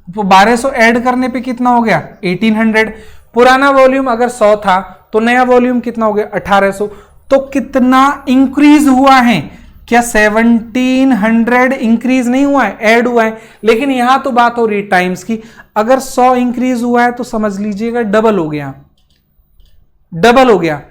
तो 1200 ऐड करने पे कितना हो गया 1800। पुराना वॉल्यूम अगर 100 था तो नया वॉल्यूम कितना हो गया 1800। तो कितना इंक्रीज हुआ है, क्या 1700 इंक्रीज नहीं हुआ है, ऐड हुआ है। लेकिन यहां तो बात हो रही है टाइम्स की, अगर 100 इंक्रीज हुआ है तो समझ लीजिएगा डबल हो गया, डबल हो गया।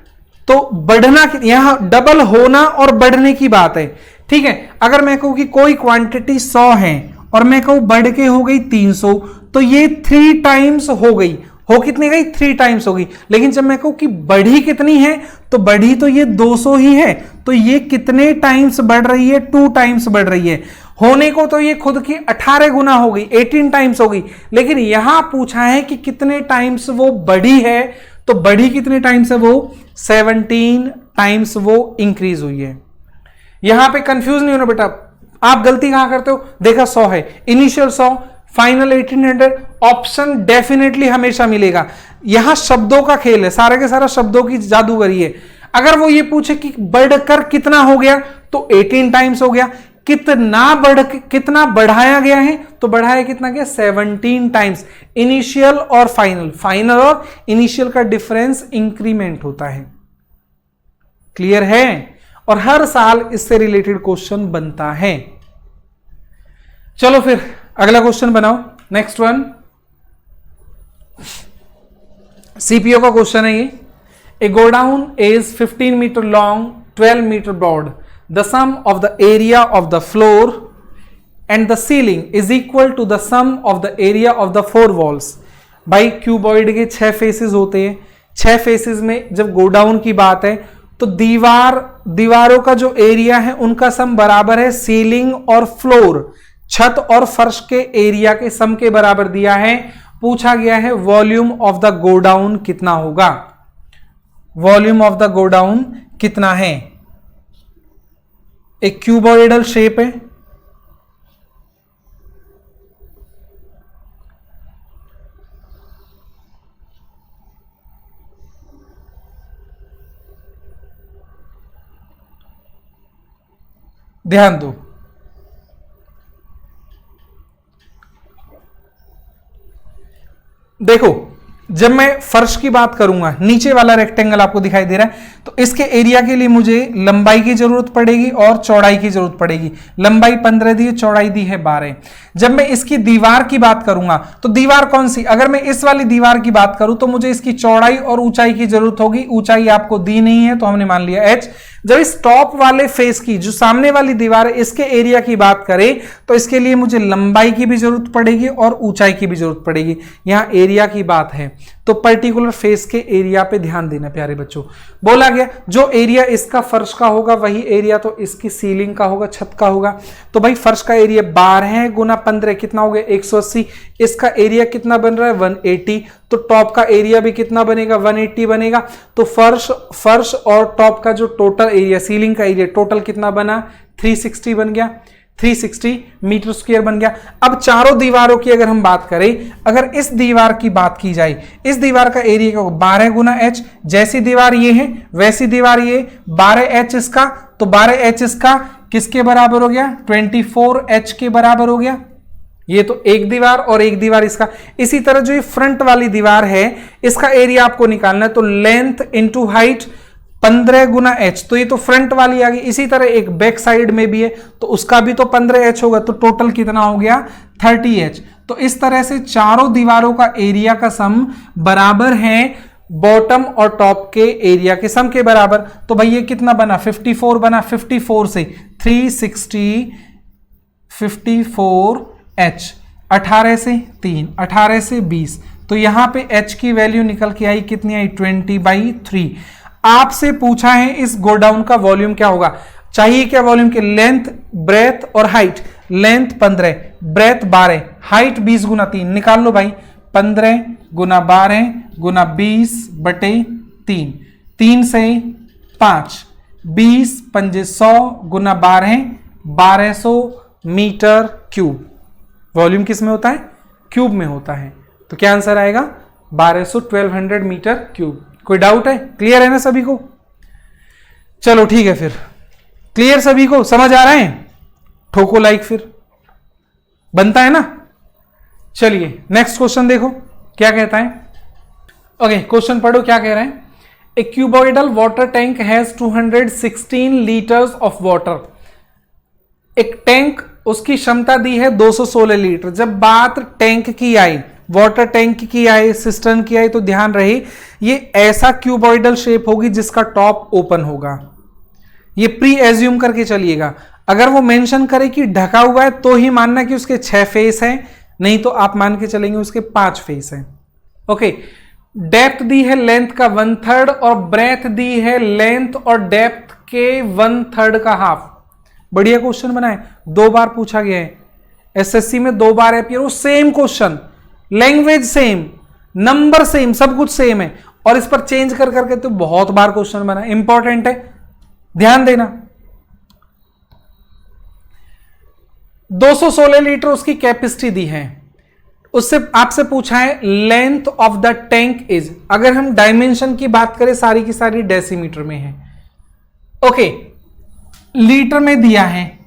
तो बढ़ना, यहां डबल होना और बढ़ने की बात है, ठीक है। अगर मैं कहूं कि कोई क्वांटिटी 100 है और मैं कहूं बढ़ के हो गई 300, तो ये 3 टाइम्स हो गई, हो कितनी गई 3 टाइम्स होगी। लेकिन जब मैं कहूं कि बढ़ी कितनी है, तो बढ़ी तो ये 200 ही है, तो ये कितने टाइम्स बढ़ रही है 2 टाइम्स बढ़ रही है। होने को तो ये खुद की 18 गुना हो गई, 18 टाइम्स हो गई, लेकिन यहां पूछा है कि कितने टाइम्स वो बढ़ी है, तो बढ़ी कितने टाइम्स है वो 17 टाइम्स वो इंक्रीज हुई है। यहां पे कंफ्यूज नहीं होना बेटा, आप गलती कहां करते हो, देखा 100 है, इनिशियल 100, फाइनल 1800, ऑप्शन डेफिनेटली हमेशा मिलेगा। यहां शब्दों का खेल है, सारा के सारा शब्दों की जादूगरी है। अगर वो ये पूछे कि बढ़कर कितना हो गया, तो 18 टाइम्स हो गया। कितना बढ़ाया गया है, तो बढ़ाया कितना गया 17 टाइम्स। इनिशियल और फाइनल, फाइनल और इनिशियल का डिफरेंस इंक्रीमेंट होता है। क्लियर है। और हर साल इससे रिलेटेड क्वेश्चन बनता है। चलो फिर अगला क्वेश्चन बनाओ, नेक्स्ट वन। सीपीओ का क्वेश्चन है ये। A godown is 15 metre long, 12 metre broad. The sum of the area of the floor and the ceiling is equal to the sum of the area of the 4 walls. भाई cuboid के 6 faces होते हैं, 6 faces में जब godown की बात है तो दीवारों का जो एरिया है उनका सम बराबर है सीलिंग और फ्लोर, छत और फर्श के एरिया के सम के बराबर दिया है। पूछा गया है वॉल्यूम ऑफ द गोडाउन कितना होगा, वॉल्यूम ऑफ द गोडाउन कितना है। एक क्यूबॉइडल शेप है, ध्यान दो। देखो जब मैं फर्श की बात करूंगा, नीचे वाला रेक्टेंगल आपको दिखाई दे रहा है, तो इसके एरिया के लिए मुझे लंबाई की जरूरत पड़ेगी और चौड़ाई की जरूरत पड़ेगी। लंबाई 15 दी है, चौड़ाई दी है 12। जब मैं इसकी दीवार की बात करूंगा, तो दीवार कौन सी, अगर मैं इस वाली दीवार की बात करूं तो मुझे इसकी चौड़ाई और ऊंचाई की जरूरत होगी। ऊंचाई आपको दी नहीं है तो हमने मान लिया h। जब इस टॉप वाले फेस की, जो सामने वाली दीवार है, इसके एरिया की बात करें तो इसके लिए मुझे लंबाई की भी जरूरत पड़ेगी और ऊंचाई की भी जरूरत पड़ेगी। यहां एरिया की बात है तो पर्टिकुलर फेस के एरिया पे ध्यान देना प्यारे बच्चों। बोला गया जो एरिया इसका फर्श का होगा वही एरिया तो इसकी सीलिंग का होगा, छत का होगा। तो भाई फर्श का एरिया 12 गुना 15 कितना हो गया 180। इसका एरिया कितना बन रहा है 180, तो टॉप का एरिया भी कितना बनेगा 180 बनेगा। तो फर्श और टॉप का जो टोटल एरिया, सीलिंग का एरिया टोटल कितना बना 360 बन गया, 360 मीटर स्क्वायर बन गया। अब चारों दीवारों की अगर हम बात करें, अगर इस दीवार की बात की जाए, इस दीवार का एरिया क्या होगा 12 गुना h। जैसी दीवार ये है वैसी दीवार ये, 12h इसका, तो 12h इसका किसके बराबर हो गया 24h के बराबर हो गया। ये तो एक दीवार और एक दीवार इसका। इसी तरह जो ये फ्रंट वाली दीवार है इसका एरिया आपको निकालना है, तो लेंथ इंटू हाइट 15 गुना h, तो ये तो फ्रंट वाली आ गई। इसी तरह एक बैक साइड में भी है तो उसका भी तो 15h होगा, तो टोटल कितना हो गया 30h। तो इस तरह से चारों दीवारों का एरिया का सम बराबर है बॉटम और टॉप के एरिया के सम के बराबर। तो भाई ये कितना बना, 54 बना। 54 से 360 54H, 18 से 3, 18 से 20, तो यहां पे H की वैल्यू निकल के आई, कितनी आई, 20/3। आपसे पूछा है इस गोडाउन का वॉल्यूम क्या होगा, चाहिए क्या वॉल्यूम के, लेंथ, ब्रेथ और हाइट। लेंथ 15, ब्रेथ 12, हाइट 20 गुना 3, निकाल लो भाई, 15 गुना 12 गुना 20/3, 3 से 5, 20 पंजे 100 गुना 12, 1200 मीटर क्यूब। वॉल्यूम किस में होता है, क्यूब में होता है। तो क्या आंसर आएगा, 1200 मीटर क्यूब। कोई डाउट है, क्लियर है ना सभी को? चलो ठीक है, फिर क्लियर सभी को, समझ आ रहे हैं? ठोको लाइक, फिर बनता है ना। चलिए नेक्स्ट क्वेश्चन देखो क्या कहता है। ओके, क्वेश्चन पढ़ो क्या कह रहे हैं। A cuboidal water tank has 216 litres of water. एक टैंक, उसकी क्षमता दी है 216 लीटर। जब बात टैंक की आई, वाटर टैंक की आई, सिस्टर्न की आई, तो ध्यान रहे ये ऐसा क्यूबॉइडल शेप होगी जिसका टॉप ओपन होगा। ये प्री एज्यूम करके चलिएगा। अगर वो मेंशन करे कि ढका हुआ है तो ही मानना कि उसके 6 फेस हैं, नहीं तो आप मान के चलेंगे उसके 5 फेस हैं। ओके, डेप्थ दी है लेंथ का 1/3 और ब्रेथ दी है लेंथ और डेप्थ के 1/3 का हाफ। बढ़िया क्वेश्चन बना है, 2 बार पूछा गया है एसएससी में, 2 बार अपियर हो। Same question, language same, number same, सब कुछ सेम है, और इस पर चेंज कर करके तो बहुत बार क्वेश्चन बना। इंपॉर्टेंट है, ध्यान देना। 216 लीटर उसकी कैपेसिटी दी है। उससे आपसे पूछा है length of the tank is. अगर हम डायमेंशन की बात करें, सारी की सारी डेसीमीटर में है। ओके, लीटर में दिया है।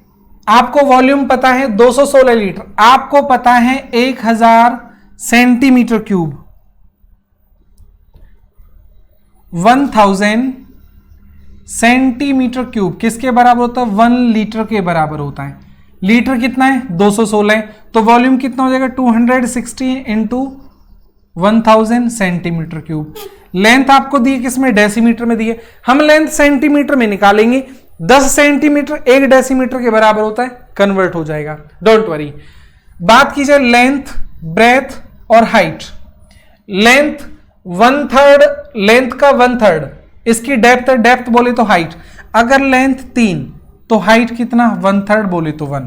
आपको वॉल्यूम पता है 216 लीटर, आपको पता है 1000 सेंटीमीटर क्यूब, 1000 सेंटीमीटर क्यूब किसके बराबर होता है, 1 लीटर के बराबर होता है। लीटर कितना है, 216 है, तो वॉल्यूम कितना हो जाएगा, 216 इंटू 1000 सेंटीमीटर क्यूब। लेंथ आपको दी है किसमें, डेसीमीटर में दी है। हम लेंथ सेंटीमीटर में निकालेंगे, 10 सेंटीमीटर 1 डेसीमीटर के बराबर होता है, कन्वर्ट हो जाएगा, डोंट वरी। बात की जाए लेंथ, ब्रेथ और हाइट। लेंथ 1/3, लेंथ का 1/3, इसकी डेप्थ, डेप्थ बोले तो हाइट। अगर लेंथ 3 तो हाइट कितना, 1/3 बोले तो 1।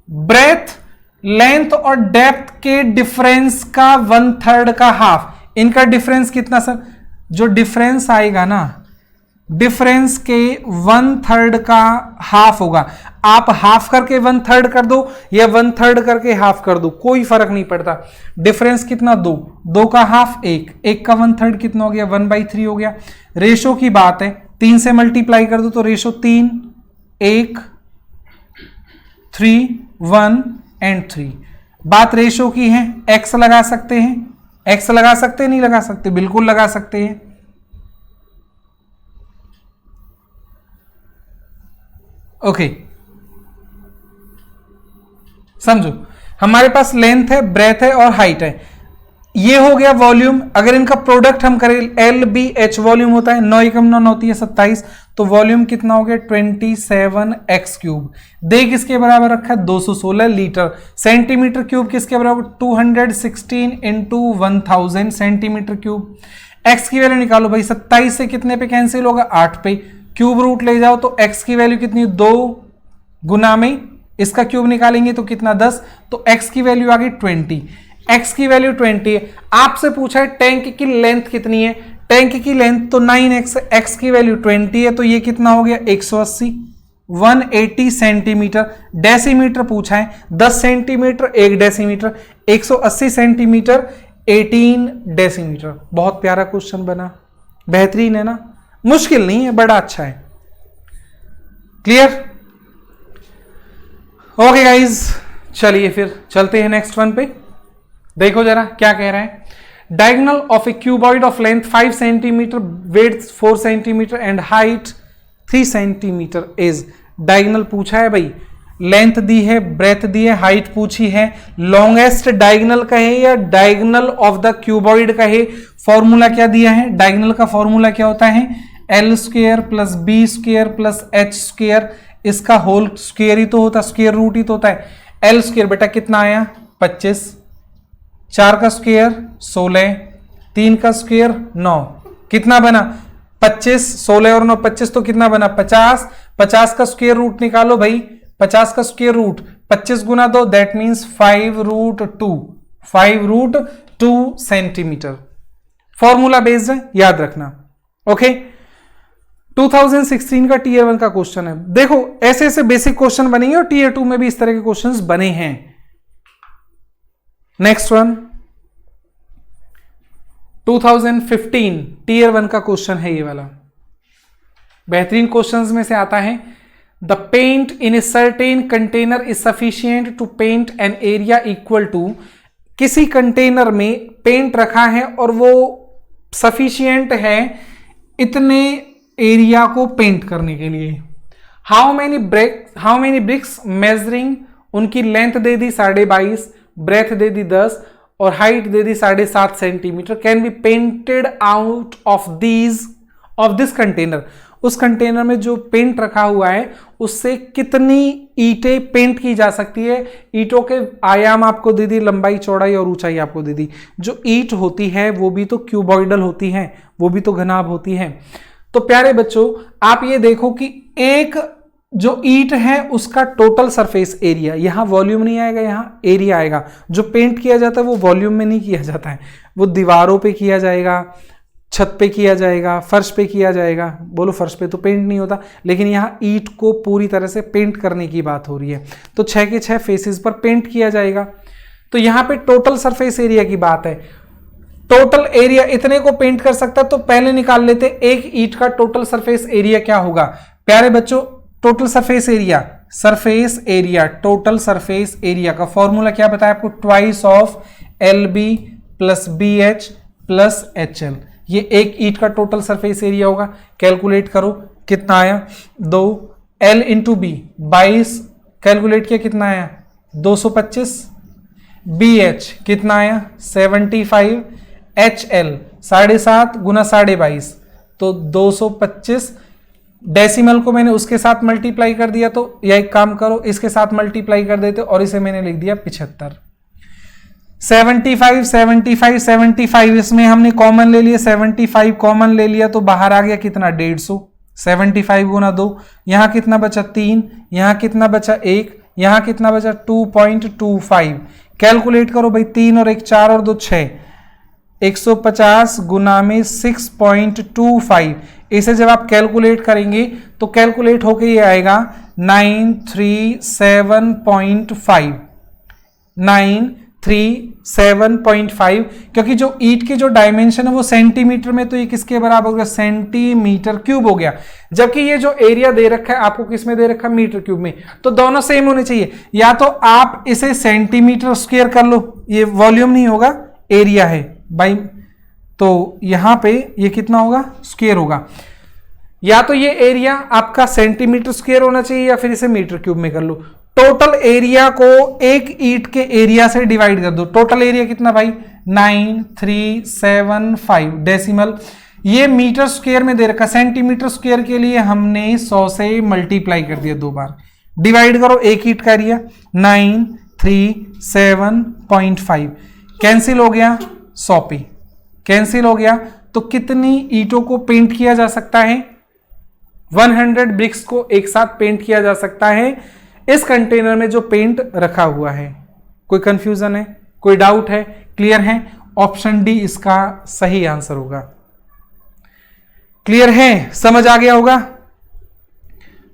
ब्रेथ, लेंथ और डेप्थ के डिफरेंस का 1/3 का हाफ। इनका डिफरेंस कितना सर, जो डिफरेंस आएगा ना, डिफरेंस के 1/3 का हाफ होगा। आप हाफ करके 1/3 कर दो या 1/3 करके हाफ कर दो, कोई फर्क नहीं पड़ता। डिफरेंस कितना, 2, 2 का हाफ 1, 1 का 1/3 कितना हो गया, 1/3 हो गया। रेशो की बात है, 3 से मल्टीप्लाई कर दो तो रेशो 3, 1, 3, 1 एंड 3। बात रेशो की है, एक्स लगा सकते हैं, एक्स लगा सकते हैं, नहीं लगा सकते, बिल्कुल लगा सकते हैं। ओके, समझो, हमारे पास लेंथ है, ब्रेथ है और हाइट है। ये हो गया वॉल्यूम। अगर इनका प्रोडक्ट हम करें, LBH वॉल्यूम होता है, 9 एकम 9 होती है 27, तो वॉल्यूम कितना हो गया, 27x क्यूब। दे किसके बराबर रखा है, 216 लीटर। सेंटीमीटर क्यूब किसके बराबर, 216 इंटू 1000 सेंटीमीटर क्यूब। एक्स की वैल्यू निकालो भाई, 27 से कितने पे कैंसिल होगा, 8 पे। क्यूब रूट ले जाओ तो x की वैल्यू कितनी, 2 गुना में इसका क्यूब निकालेंगे तो कितना, 10, तो x की वैल्यू आ गई 20। x की वैल्यू 20 है। आपसे पूछा है टैंक की लेंथ कितनी है, टैंक की लेंथ तो 9x, x की वैल्यू 20 है, तो ये कितना हो गया, 180, 180 सेंटीमीटर। डेसीमीटर पूछा है, 10 सेंटीमीटर 1 डेसीमीटर, 180 सेंटीमीटर 18 डेसीमीटर। बहुत प्यारा क्वेश्चन बना, बेहतरीन है ना, मुश्किल नहीं है, बड़ा अच्छा है। क्लियर? ओके गाइज, चलिए फिर चलते हैं नेक्स्ट वन पे। देखो जरा क्या कह रहा है। Diagonal of a cuboid of length 5 centimetre, width 4 centimetre and height 3 centimetre is. Diagonal पूछा है भाई, लेंथ दी है, ब्रेथ दी है, हाइट पूछी है, लॉन्गेस्ट डायगोनल कहे या डायगोनल ऑफ द क्यूबॉइड कहे, फॉर्मूला क्या दिया है, डायगोनल का फॉर्मूला क्या होता है, L square plus B square plus H square, इसका होल स्क्वायर ही तो होता, स्क्वायर रूट ही तो होता है। एल स्क्वायर बेटा कितना आया 25, 4 का स्क्वायर 16, 3 का स्क्वायर 9, कितना बना 25, 16 और 9 25, तो कितना बना 50, 50 का स्क्वायर रूट निकालो भाई, 50 का स्क्वायर रूट 25 गुना 2 that means 5√2 centimetre. Formula based है, याद रखना। ओके 2016 का टीयर 1 का क्वेश्चन है। देखो ऐसे ऐसे बेसिक क्वेश्चन बनेंगे और टीयर 2 में भी इस तरह के क्वेश्चंस बने हैं। नेक्स्ट वन 2015 टीयर 1 का क्वेश्चन है, ये वाला बेहतरीन क्वेश्चंस में से आता है। The paint in a certain container is sufficient to paint an area equal to, किसी कंटेनर में पेंट रखा है और वो सफिशिएंट है इतने एरिया को पेंट करने के लिए। हाउ मेनी ब्रिक्स मेजरिंग, उनकी लेंथ दे दी 22.5, ब्रेथ दे दी 10 और height they the 7.5 centimetre, can be painted out of this container. उस कंटेनर में जो पेंट रखा हुआ है उससे कितनी ईंटें पेंट की जा सकती है। ईंटों के आयाम आपको दे दी, लंबाई चौड़ाई और ऊंचाई आपको दे दी। जो ईंट होती है वो भी तो क्यूबॉइडल होती है, वो भी तो घनाभ होती है। तो प्यारे बच्चों आप ये देखो कि एक जो ईंट है उसका टोटल सरफेस एरिया, यहां वॉल्यूम नहीं आएगा, यहां एरिया आएगा। जो पेंट किया जाता है वो वॉल्यूम में नहीं किया जाता है, वो दीवारों पे किया जाएगा, छत पे किया जाएगा, फर्श पे किया जाएगा। बोलो फर्श पे तो पेंट नहीं होता, लेकिन यहां ईंट को पूरी तरह से पेंट करने की बात हो रही है, तो 6 के 6 फेसेस पर पेंट किया जाएगा। तो यहां पे टोटल सरफेस एरिया की बात है, टोटल एरिया इतने को पेंट कर सकता है। तो पहले निकाल लेते एक ईंट का टोटल सरफेस एरिया क्या होगा। प्यारे बच्चों total surface area total surface area का फॉर्मूला क्या बताया आपको, twice of LB plus BH plus HL। ये एक ईंट का टोटल सरफेस एरिया होगा। कैलकुलेट करो कितना आया 2, L इंटू बी 22, कैलकुलेट किया कितना आया 225, BH कितना आया 75, HL 7.5 गुना 22.5 तो 225। डेसिमल को मैंने उसके साथ मल्टीप्लाई कर दिया, तो यह एक काम करो इसके साथ मल्टीप्लाई कर देते और इसे मैंने लिख दिया 75। 75 इसमें हमने कॉमन ले लिया, 75 कॉमन ले लिया तो बाहर आ गया कितना 150। 75 गुना 2, यहां कितना बचा 3, यहां कितना बचा 1, यहां कितना बचा 2.25। कैलकुलेट करो भाई, 3 और 1 4 और 2 6, 150 गुना में 6.25। इसे जब आप कैलकुलेट करेंगे तो कैलकुलेट होके ये आएगा 937.5, 937.5। क्योंकि जो ईंट की जो डायमेंशन है वो सेंटीमीटर में, तो ये किसके बराबर हो गया सेंटीमीटर क्यूब हो गया। जबकि ये जो एरिया दे रखा है आपको किस में दे रखा है मीटर क्यूब में, तो दोनों सेम होने चाहिए। या तो आप इसे सेंटीमीटर स्क्वायर कर लो, ये वॉल्यूम नहीं होगा एरिया है भाई, तो यहां पे ये कितना होगा स्क्वायर होगा। या तो ये एरिया आपका सेंटीमीटर स्क्वायर होना चाहिए या फिर इसे मीटर क्यूब में कर लो। टोटल एरिया को एक ईंट के एरिया से डिवाइड कर दो। टोटल एरिया कितना भाई 9375 डेसिमल। ये मीटर स्क्वायर में दे रखा, सेंटीमीटर स्क्वायर के लिए हमने 100 से मल्टीप्लाई कर दिया 2 बार। डिवाइड करो एक ईंट का एरिया 937.5, कैंसिल हो गया 100 पे, कैंसिल हो गया। तो कितनी ईंटों को पेंट किया जा सकता है, 100 ब्रिक्स को एक साथ पेंट किया जा सकता है इस कंटेनर में जो पेंट रखा हुआ है। कोई कंफ्यूजन है, कोई डाउट है, क्लियर है? ऑप्शन डी इसका सही आंसर होगा। क्लियर है, समझ आ गया होगा?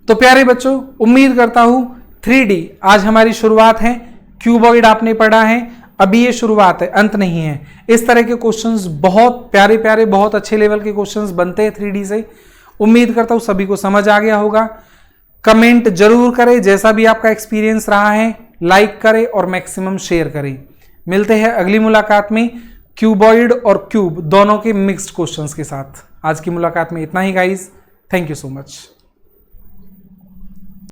तो प्यारे बच्चों उम्मीद करता हूं 3D आज हमारी शुरुआत है। क्यूबॉइड आपने पढ़ा है, अभी ये शुरुआत है, अंत नहीं है। इस तरह के क्वेश्चंस बहुत प्यारे प्यारे बहुत अच्छे लेवल के क्वेश्चंस बनते हैं 3D से। उम्मीद करता हूं सभी को समझ आ गया होगा। कमेंट जरूर करें, जैसा भी आपका एक्सपीरियंस रहा है लाइक करें और मैक्सिमम शेयर करें। मिलते हैं अगली मुलाकात में क्यूबॉइड और क्यूब दोनों के मिक्स्ड क्वेश्चंस के साथ। आज की मुलाकात में इतना ही guys, thank you so much.